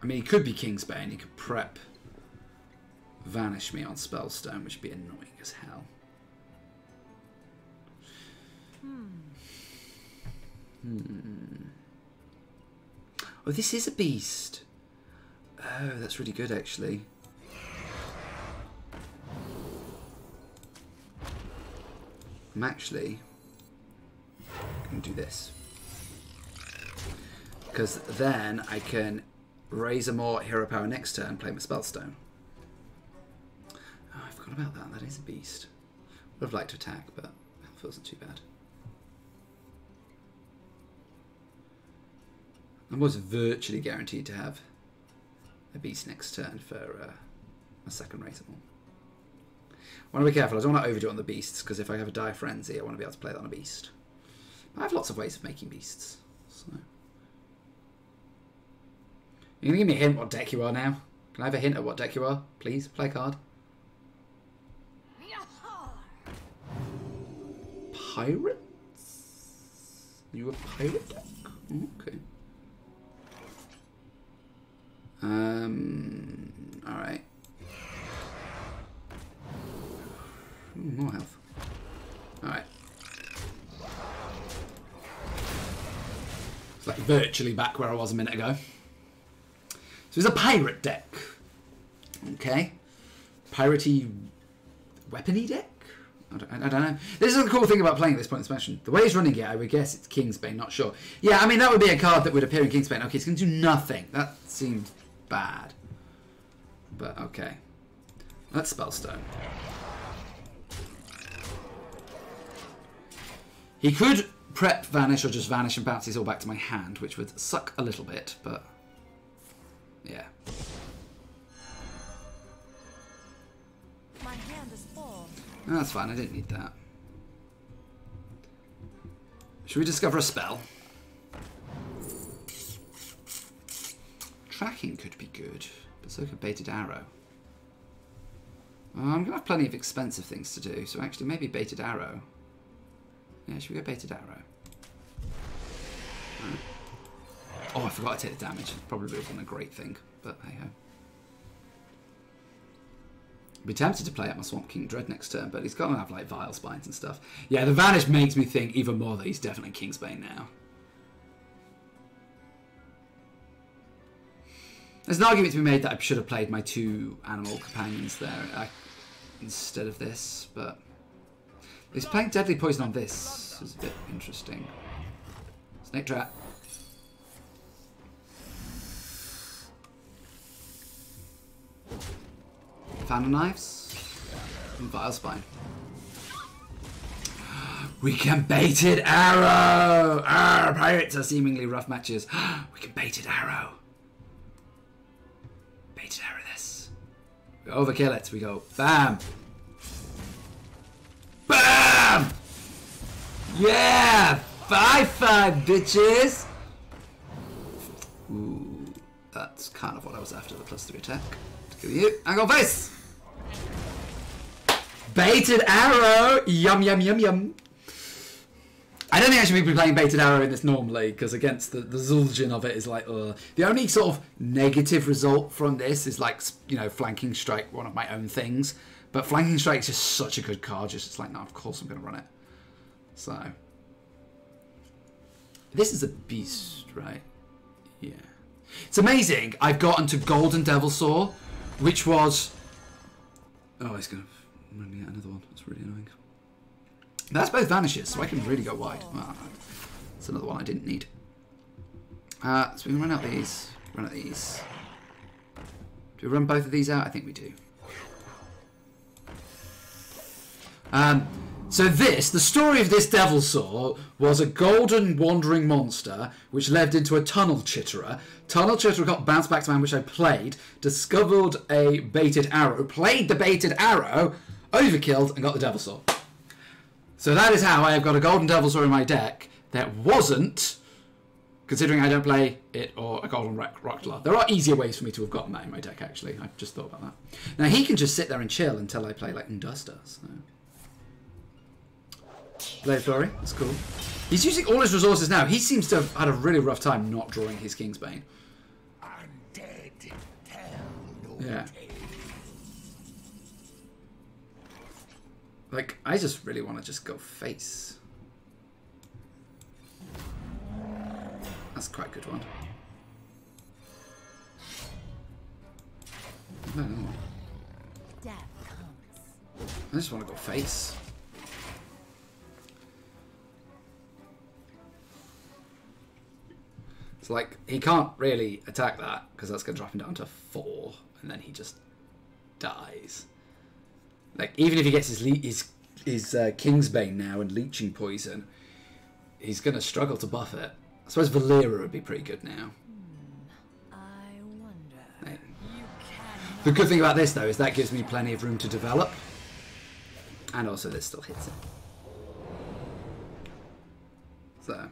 I mean, he could be Kingsbane. He could prep Vanish Me on Spellstone, which would be annoying as hell. Oh, this is a beast. Oh, that's really good, actually. I'm actually going to do this. Because then I can raise a more hero power next turn and play my Spellstone. Oh, I forgot about that. That is a beast. Would have liked to attack, but it wasn't too bad. I'm almost virtually guaranteed to have a beast next turn for a second rateable. I want to be careful. I don't want to overdo it on the beasts, because if I have a Dire Frenzy, I want to be able to play that on a beast. But I have lots of ways of making beasts. So. You're going to give me a hint what deck you are now? Can I have a hint at what deck you are? Please, play a card. Pirates? You a pirate deck? Okay. Alright. More health. Alright. It's like virtually back where I was a minute ago. So it's a pirate deck. Okay. Piratey weapony deck? I don't know. This is the cool thing about playing at this point in expansion. The way he's running it, I would guess it's Kingsbane, not sure. Yeah, I mean, that would be a card that would appear in Kingsbane. Okay, it's going to do nothing. That seems bad. But, okay. Let's Spellstone. He could prep Vanish or just Vanish and bounce these all back to my hand, which would suck a little bit, but... yeah. My hand is full. No, that's fine, I didn't need that. Should we discover a spell? Tracking could be good, but so could Baited Arrow. I'm going to have plenty of expensive things to do, so actually maybe Baited Arrow. Yeah, should we go Baited Arrow? Right. Oh, I forgot to take the damage. Probably wasn't a great thing, but hey ho. I'd be tempted to play out my Swamp King Dread next turn, but he's got to have like Vile Spines and stuff. Yeah, the Vanish makes me think even more that he's definitely Kingsbane now. There's an argument to be made that I should have played my 2 animal companions there instead of this, but he's playing Deadly Poison on this. Is a bit interesting. Snake Trap. Fan of Knives. And Vile Spine. We can Baited Arrow! Our pirates are seemingly rough matches. We can Baited Arrow. Baited Arrow this. We overkill it. We go bam. BAM! Yeah! 5-5, bitches! Ooh, that's kind of what I was after, the +3 attack. To give you. Angle face! Baited Arrow! Yum, yum, yum, yum. I don't think I should be playing Baited Arrow in this normally, because against the Zul'jin of it is like, the only sort of negative result from this is like, you know, Flanking Strike, one of my own things. But Flanking Strike is just such a good card, just it's like, no, of course I'm going to run it. So. This is a beast, right? Yeah. It's amazing, I've gotten to Golden Devil Saw, which was... Oh, he's going to run me out another one, that's really annoying. That's both vanishes, so I can really go wide. Oh, that's another one I didn't need. So we can run out these. Run out these. Do we run both of these out? I think we do. So the story of this Devil Saw was a golden wandering monster which lived into a Tunnel Chitterer. Tunnel Chitterer got bounced back to man, which I played, discovered a Baited Arrow, played the Baited Arrow, overkilled, and got the Devil Saw. So that is how I have got a Golden Devil Saw in my deck that wasn't, considering I don't play it, or a Golden Rocklar. There are easier ways for me to have gotten that in my deck, actually. I just thought about that. Now, he can just sit there and chill until I play, like, Induster. So. Blade Flurry, that's cool. He's using all his resources now. He seems to have had a really rough time not drawing his Kingsbane. Undead, tell no Yeah. tale. Like, I just really want to just go face. That's quite a good one. Death comes. I just want to go face. It's like, he can't really attack that, because that's going to drop him down to 4, and then he just dies. Like, even if he gets his Kingsbane now and Leeching Poison, he's going to struggle to buff it. I suppose Valera would be pretty good now. I wonder. Right. You cannot. The good thing about this, though, is that gives me plenty of room to develop. And also, this still hits it. So.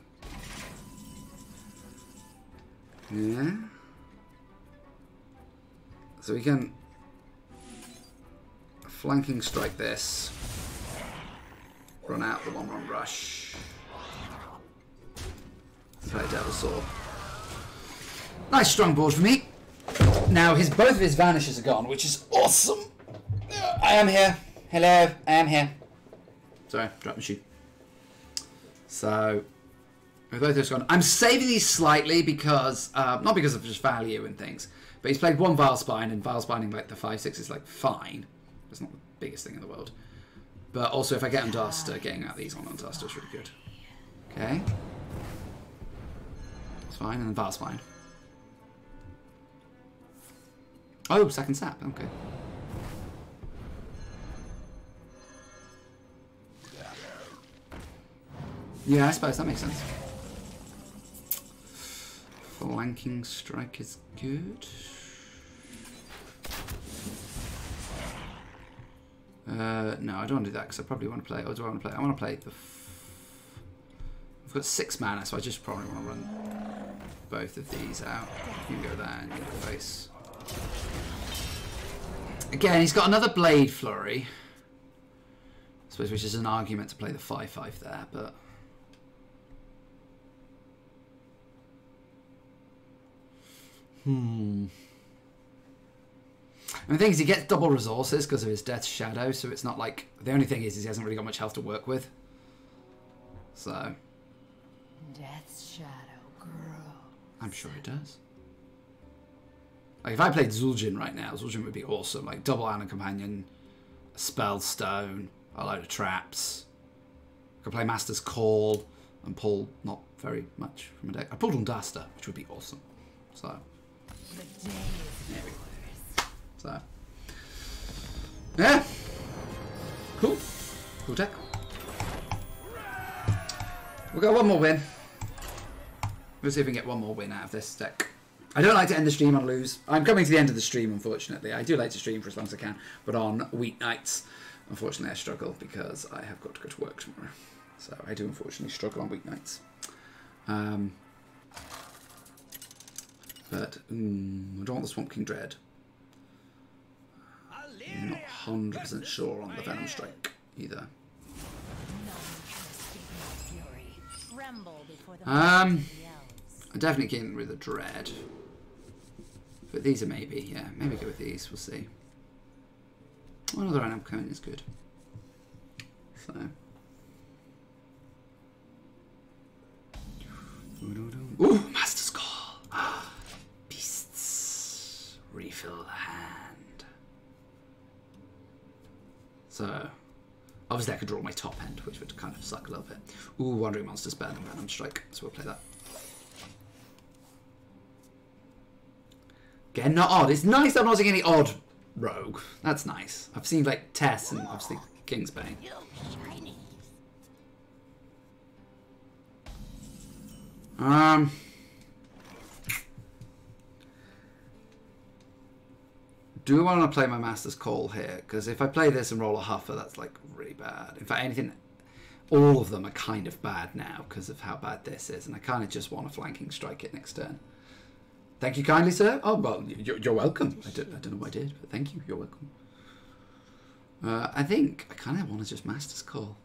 Yeah. So we can Flanking Strike this. Run out the 1-1 rush. Play Devil Saw. Nice strong board for me. Now both of his vanishes are gone, which is awesome. I am here. Hello, I am here. Sorry, dropped my shoe. So both of those gone. I'm saving these slightly because not because of just value and things, but he's played 1 Vile Spine, and Vile Spining like the 5/6 is like fine. It's not the biggest thing in the world. But also if I get on Duster, getting out these on Duster is really good. Okay. It's fine, and then Vile Spine. Oh, second sap, okay. Yeah, I suppose that makes sense. Flanking Strike is good. No, I don't want to do that because I probably want to play. Or do I want to play? I want to play the. I've got 6 mana, so I just probably want to run both of these out. You can go there and you can go face. Again, he's got another Blade Flurry. I suppose, which is an argument to play the 5/5 there, but. And the thing is, he gets double resources because of his Death's Shadow, so it's not like... The only thing is he hasn't really got much health to work with. So... Death's shadow grow. I'm sure he does. Like if I played Zul'jin right now, Zul'jin would be awesome. Like double Anna Companion, a Spell Stone, a load of traps. I could play Master's Call and pull not very much from a deck. I pulled Undasta, which would be awesome. So there we go. So yeah, cool, cool deck. We'll go one more win. We'll see if we can get one more win out of this deck. I don't like to end the stream on lose. I'm coming to the end of the stream, unfortunately. I do like to stream for as long as I can, but on weeknights, unfortunately, I struggle because I have got to go to work tomorrow. So I do unfortunately struggle on weeknights. But I don't want the Swamp King Dread. I'm not 100% sure on the Venom Strike either. I'm definitely getting rid of the Dread. But these are maybe, yeah, maybe go with these, we'll see. Another Animal Cone is good. So. Ooh, Master's Call. Beasts. Refill the hand. So, obviously I could draw my top end, which would kind of suck a little bit. Ooh, Wandering Monster's better than Venom Strike, so we'll play that. Again, not odd. It's nice that I'm not seeing any odd rogue. That's nice. I've seen like Tess and obviously Kingsbane. Do I want to play my Master's Call here? Because if I play this and roll a Huffer, that's like really bad. In fact, anything, all of them are kind of bad now because of how bad this is, and I kind of just want a Flanking Strike it next turn. Thank you kindly, sir. Oh, well, you're welcome. I don't know what I did, but thank you. You're welcome. I think I kind of want to just Master's Call.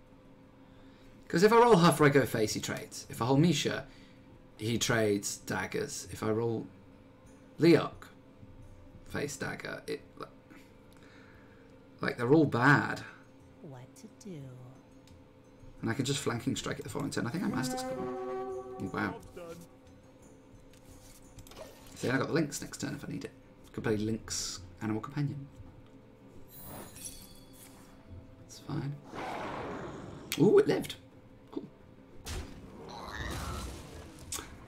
Because if I roll Huffer, I go face, he trades. If I hold Misha, he trades daggers. If I roll Leok, face dagger, it like they're all bad. What to do? And I can just Flanking Strike it the following turn. I think I Master's Call. Oh, wow. See, I got Lynx next turn if I need it. Could play Lynx Animal Companion. That's fine. Ooh, it lived. Cool.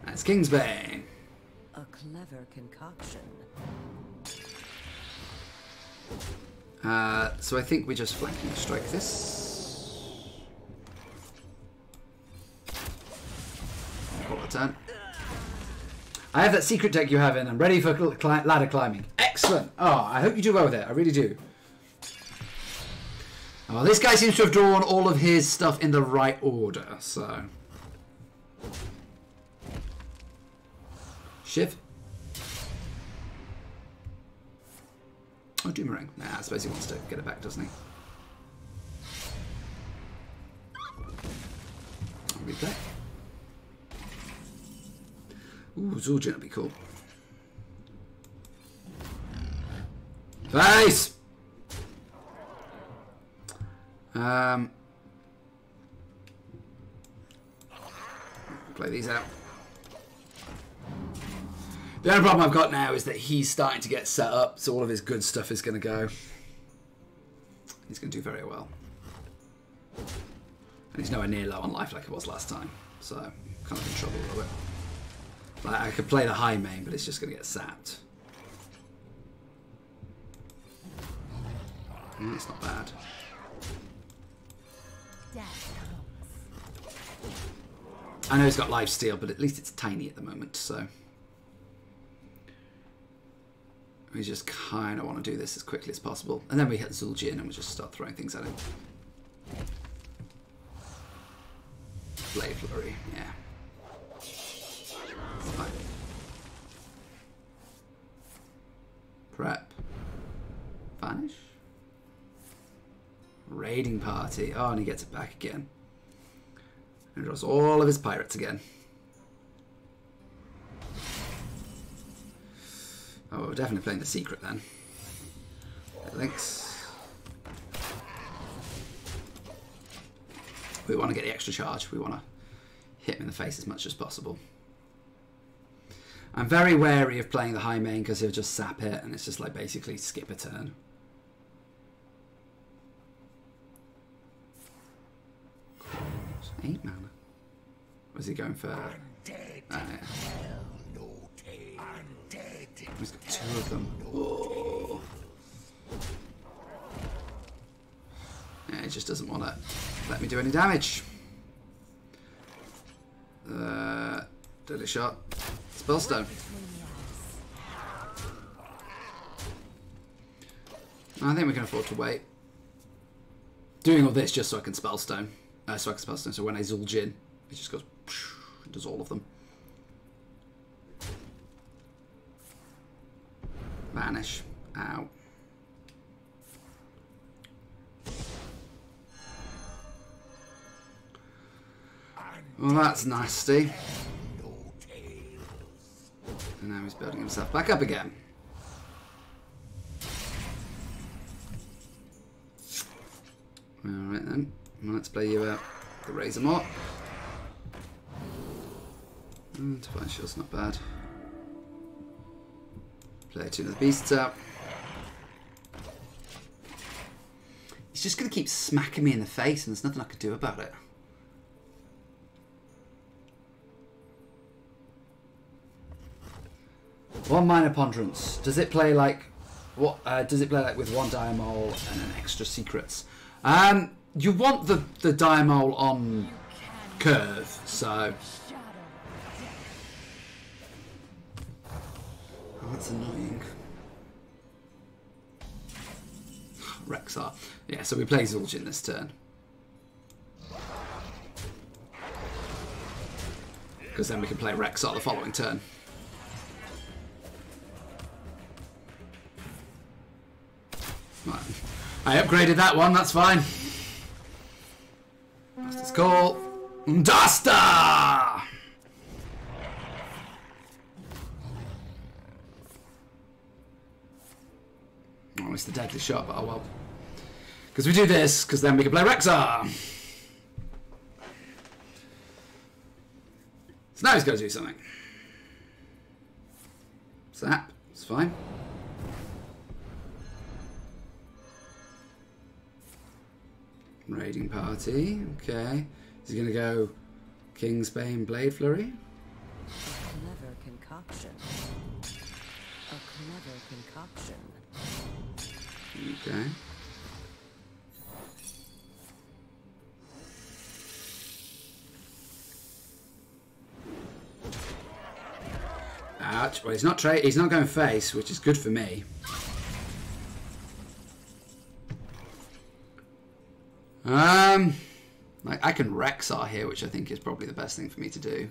That's Kingsbane. A clever concoction. So I think we just Flanking Strike this. Call a turn. I have that secret deck you have in. I'm ready for ladder climbing. Excellent. Oh, I hope you do well with it. I really do. Oh, this guy seems to have drawn all of his stuff in the right order, so. Shiv. Oh, Doomerang. Nah, I suppose he wants to get it back, doesn't he? I'll replay. Ooh, Zul'jin would be cool. Face! Play these out. The only problem I've got now is that he's starting to get set up, so all of his good stuff is going to go. He's going to do very well. And he's nowhere near low on life like it was last time, so kind of in trouble a little bit. Like, I could play the high main, but it's just going to get sapped. It's not bad. I know he's got lifesteal, but at least it's tiny at the moment, so we just kind of want to do this as quickly as possible. And then we hit Zul'jin and we'll just start throwing things at him. Blade Flurry, yeah. Fine. Prep. Vanish. Raiding Party. Oh, and he gets it back again. And draws all of his pirates again. Oh, we're definitely playing the secret then. Links. We want to get the extra charge. We want to hit him in the face as much as possible. I'm very wary of playing the high main because he'll just sap it and it's just like basically skip a turn. It's 8 mana. Was he going for... yeah. He's got 2 of them. Oh. Yeah, he just doesn't want to let me do any damage. Deadly shot. Spellstone. I think we can afford to wait. Doing all this just so I can spellstone. So when I Zulj in, it just goes, does all of them. Vanish. Ow. Well, that's nasty. And now he's building himself back up again. Alright then. Well, let's play you out the Razor Mort. Divine Shield's not bad. Play 2 of the Beasts out. He's just going to keep smacking me in the face and there's nothing I can do about it. One minor ponderance. Does it play like what? Does it play like with 1 Diamol and an extra secrets? You want the Diamol on curve, so. Oh, that's annoying. Rexar. Yeah, so we play Zul'jin this turn. Because then we can play Rexar the following turn. Right. I upgraded that one, that's fine. Master's Call. Duster! Oh, it's the deadly shot, but oh well. Because we do this, because then we can play Rexar. So now he's got to do something. Zap, it's fine. Raiding party, okay. Is he going to go Kingsbane Blade Flurry? A clever concoction. A clever concoction. Okay. Ouch. Well, he's not going face, which is good for me. Like I can Rexar here, which I think is probably the best thing for me to do.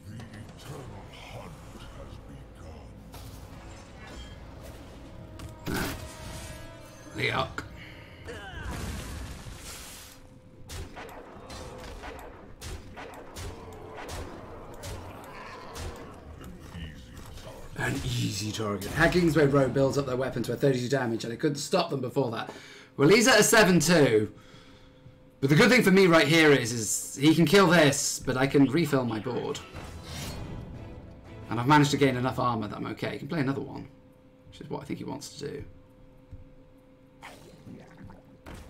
The eternal hunt has begun. Yuck. An easy target. How Kingsbane Rogue builds up their weapon to a 32 damage and I couldn't stop them before that. Well, he's at a 7-2. But the good thing for me right here is he can kill this, but I can refill my board. And I've managed to gain enough armor that I'm okay. He can play another one, which is what I think he wants to do.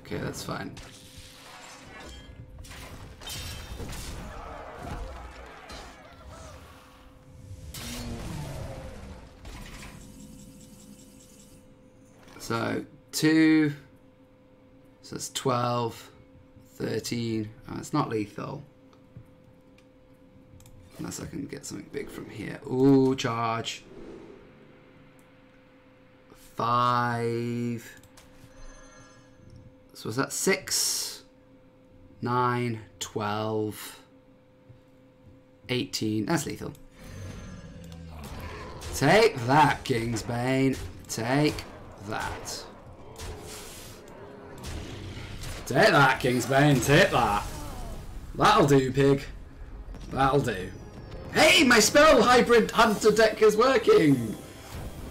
Okay, that's fine. So 2, so it's 12, 13, oh, it's not lethal. Unless I can get something big from here. Ooh, charge. 5, so was that 6, 9, 12, 18, that's lethal. Take that, Kingsbane, take that. Take that, Kingsbane, take that. That'll do, pig. That'll do. Hey, my spell hybrid hunter deck is working.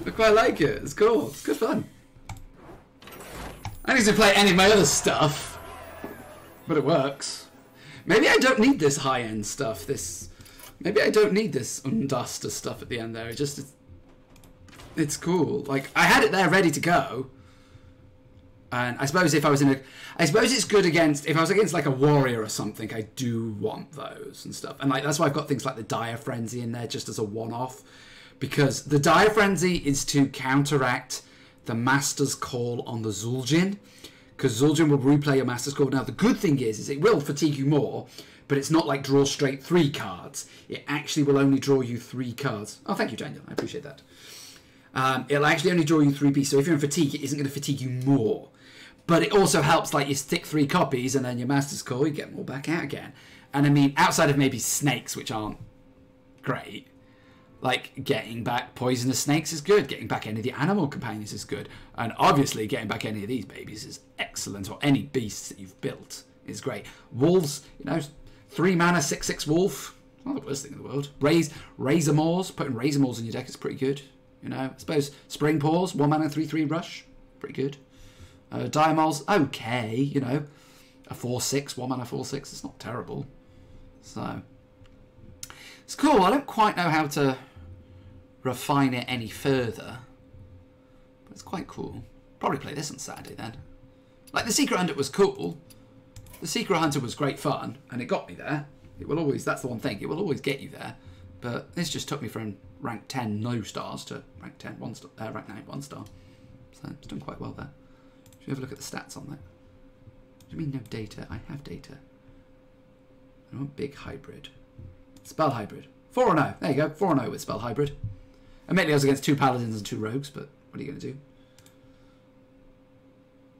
I quite like it. It's cool. It's good fun. I need to play any of my other stuff, but it works. Maybe I don't need this high-end stuff. This Maybe I don't need this unduster stuff at the end there. It's cool. Like, I had it there ready to go. And I suppose if I was in a... I suppose it's good against... If I was against, like, a warrior or something, I do want those and stuff. And, like, that's why I've got things like the Dire Frenzy in there just as a one-off. Because the Dire Frenzy is to counteract the Master's Call on the Zul'jin. Because Zul'jin will replay your Master's Call. Now, the good thing is it will fatigue you more, but it's not like draw straight 3 cards. It actually will only draw you 3 cards. Oh, thank you, Daniel. I appreciate that. It'll actually only draw you 3 pieces. So if you're in fatigue, it isn't going to fatigue you more. But it also helps, like, you stick 3 copies and then your Master's Call, you get them all back out again. And I mean, outside of maybe snakes, which aren't great, like, getting back poisonous snakes is good. Getting back any of the animal companions is good. And obviously, getting back any of these babies is excellent. Or any beasts that you've built is great. Wolves, you know, 3 mana, 6/6 wolf. Not the worst thing in the world. Razor Maws. Putting Razor Maws in your deck is pretty good. You know, I suppose Spring Paws, 1 mana, 3/3 rush. Pretty good. Diamols, okay, you know. A 4/6, 1 mana 4/6, it's not terrible. So, it's cool. I don't quite know how to refine it any further. But it's quite cool. Probably play this on Saturday then. Like, the Secret Hunter was cool. The Secret Hunter was great fun, and it got me there. It will always, that's the one thing, it will always get you there. But this just took me from rank 10, no stars, to rank 10, rank 9, 1 star. So, it's done quite well there. Should we have a look at the stats on that? What do you mean no data? I have data. I want big hybrid. Spell hybrid. 4-0. There you go. 4-0 with spell hybrid. Admittedly, I was against 2 paladins and 2 rogues, but what are you going to do?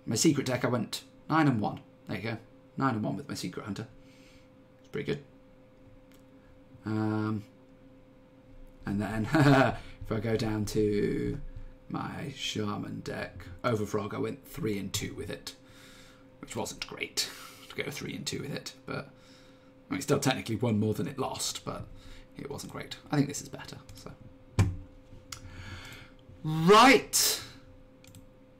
My secret deck, I went 9-1. There you go. 9-1 with my secret hunter. It's pretty good. And then, if I go down to my shaman deck, Overfrog, I went 3-2 with it, which wasn't great to go 3-2 with it, but I mean, it still technically won more than it lost, but it wasn't great. I think this is better. So, right,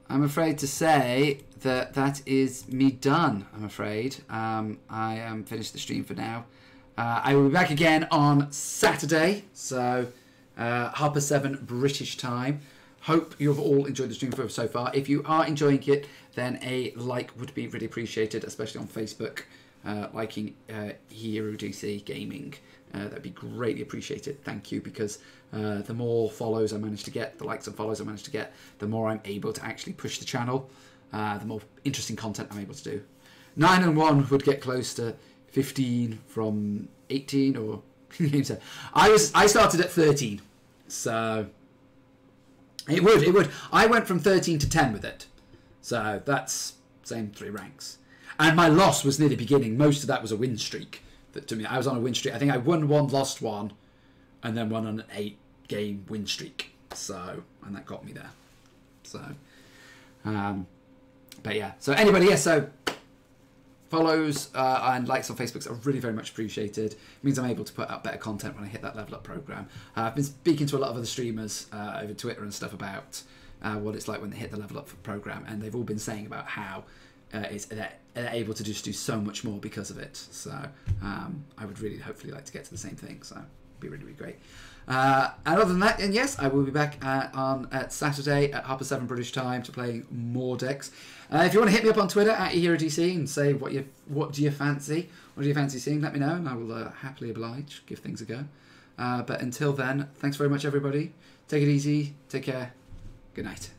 I'm afraid to say that that is me done. I'm afraid I am finished the stream for now. I will be back again on Saturday, so 7:30 British time. Hope you've all enjoyed the stream so far. If you are enjoying it, then a like would be really appreciated, especially on Facebook, liking Hero DC Gaming. That'd be greatly appreciated. Thank you, because the more follows I manage to get, the likes and follows I manage to get, the more I'm able to actually push the channel, the more interesting content I'm able to do. 9-1 would get close to 15 from 18, or I started at 13, so it would. I went from 13 to 10 with it, so that's same 3 ranks. And my loss was near the beginning. Most of that was a win streak. That to me, I was on a win streak. I think I won 1, lost 1, and then won on an 8-game win streak. So, and that got me there. So, but yeah. So anybody, yeah. So follows and likes on Facebook are really very much appreciated. It means I'm able to put out better content when I hit that level up program. I've been speaking to a lot of other streamers over Twitter and stuff about what it's like when they hit the level up program, and they've all been saying about how they're able to just do so much more because of it. So I would really hopefully like to get to the same thing. So it'd be really, really great. And other than that, and yes, I will be back at Saturday at 7:30 British time to play more decks. If you want to hit me up on Twitter at EheroDC and say what do you fancy seeing, let me know, and I will happily oblige, give things a go. But until then, thanks very much, everybody. Take it easy. Take care. Good night.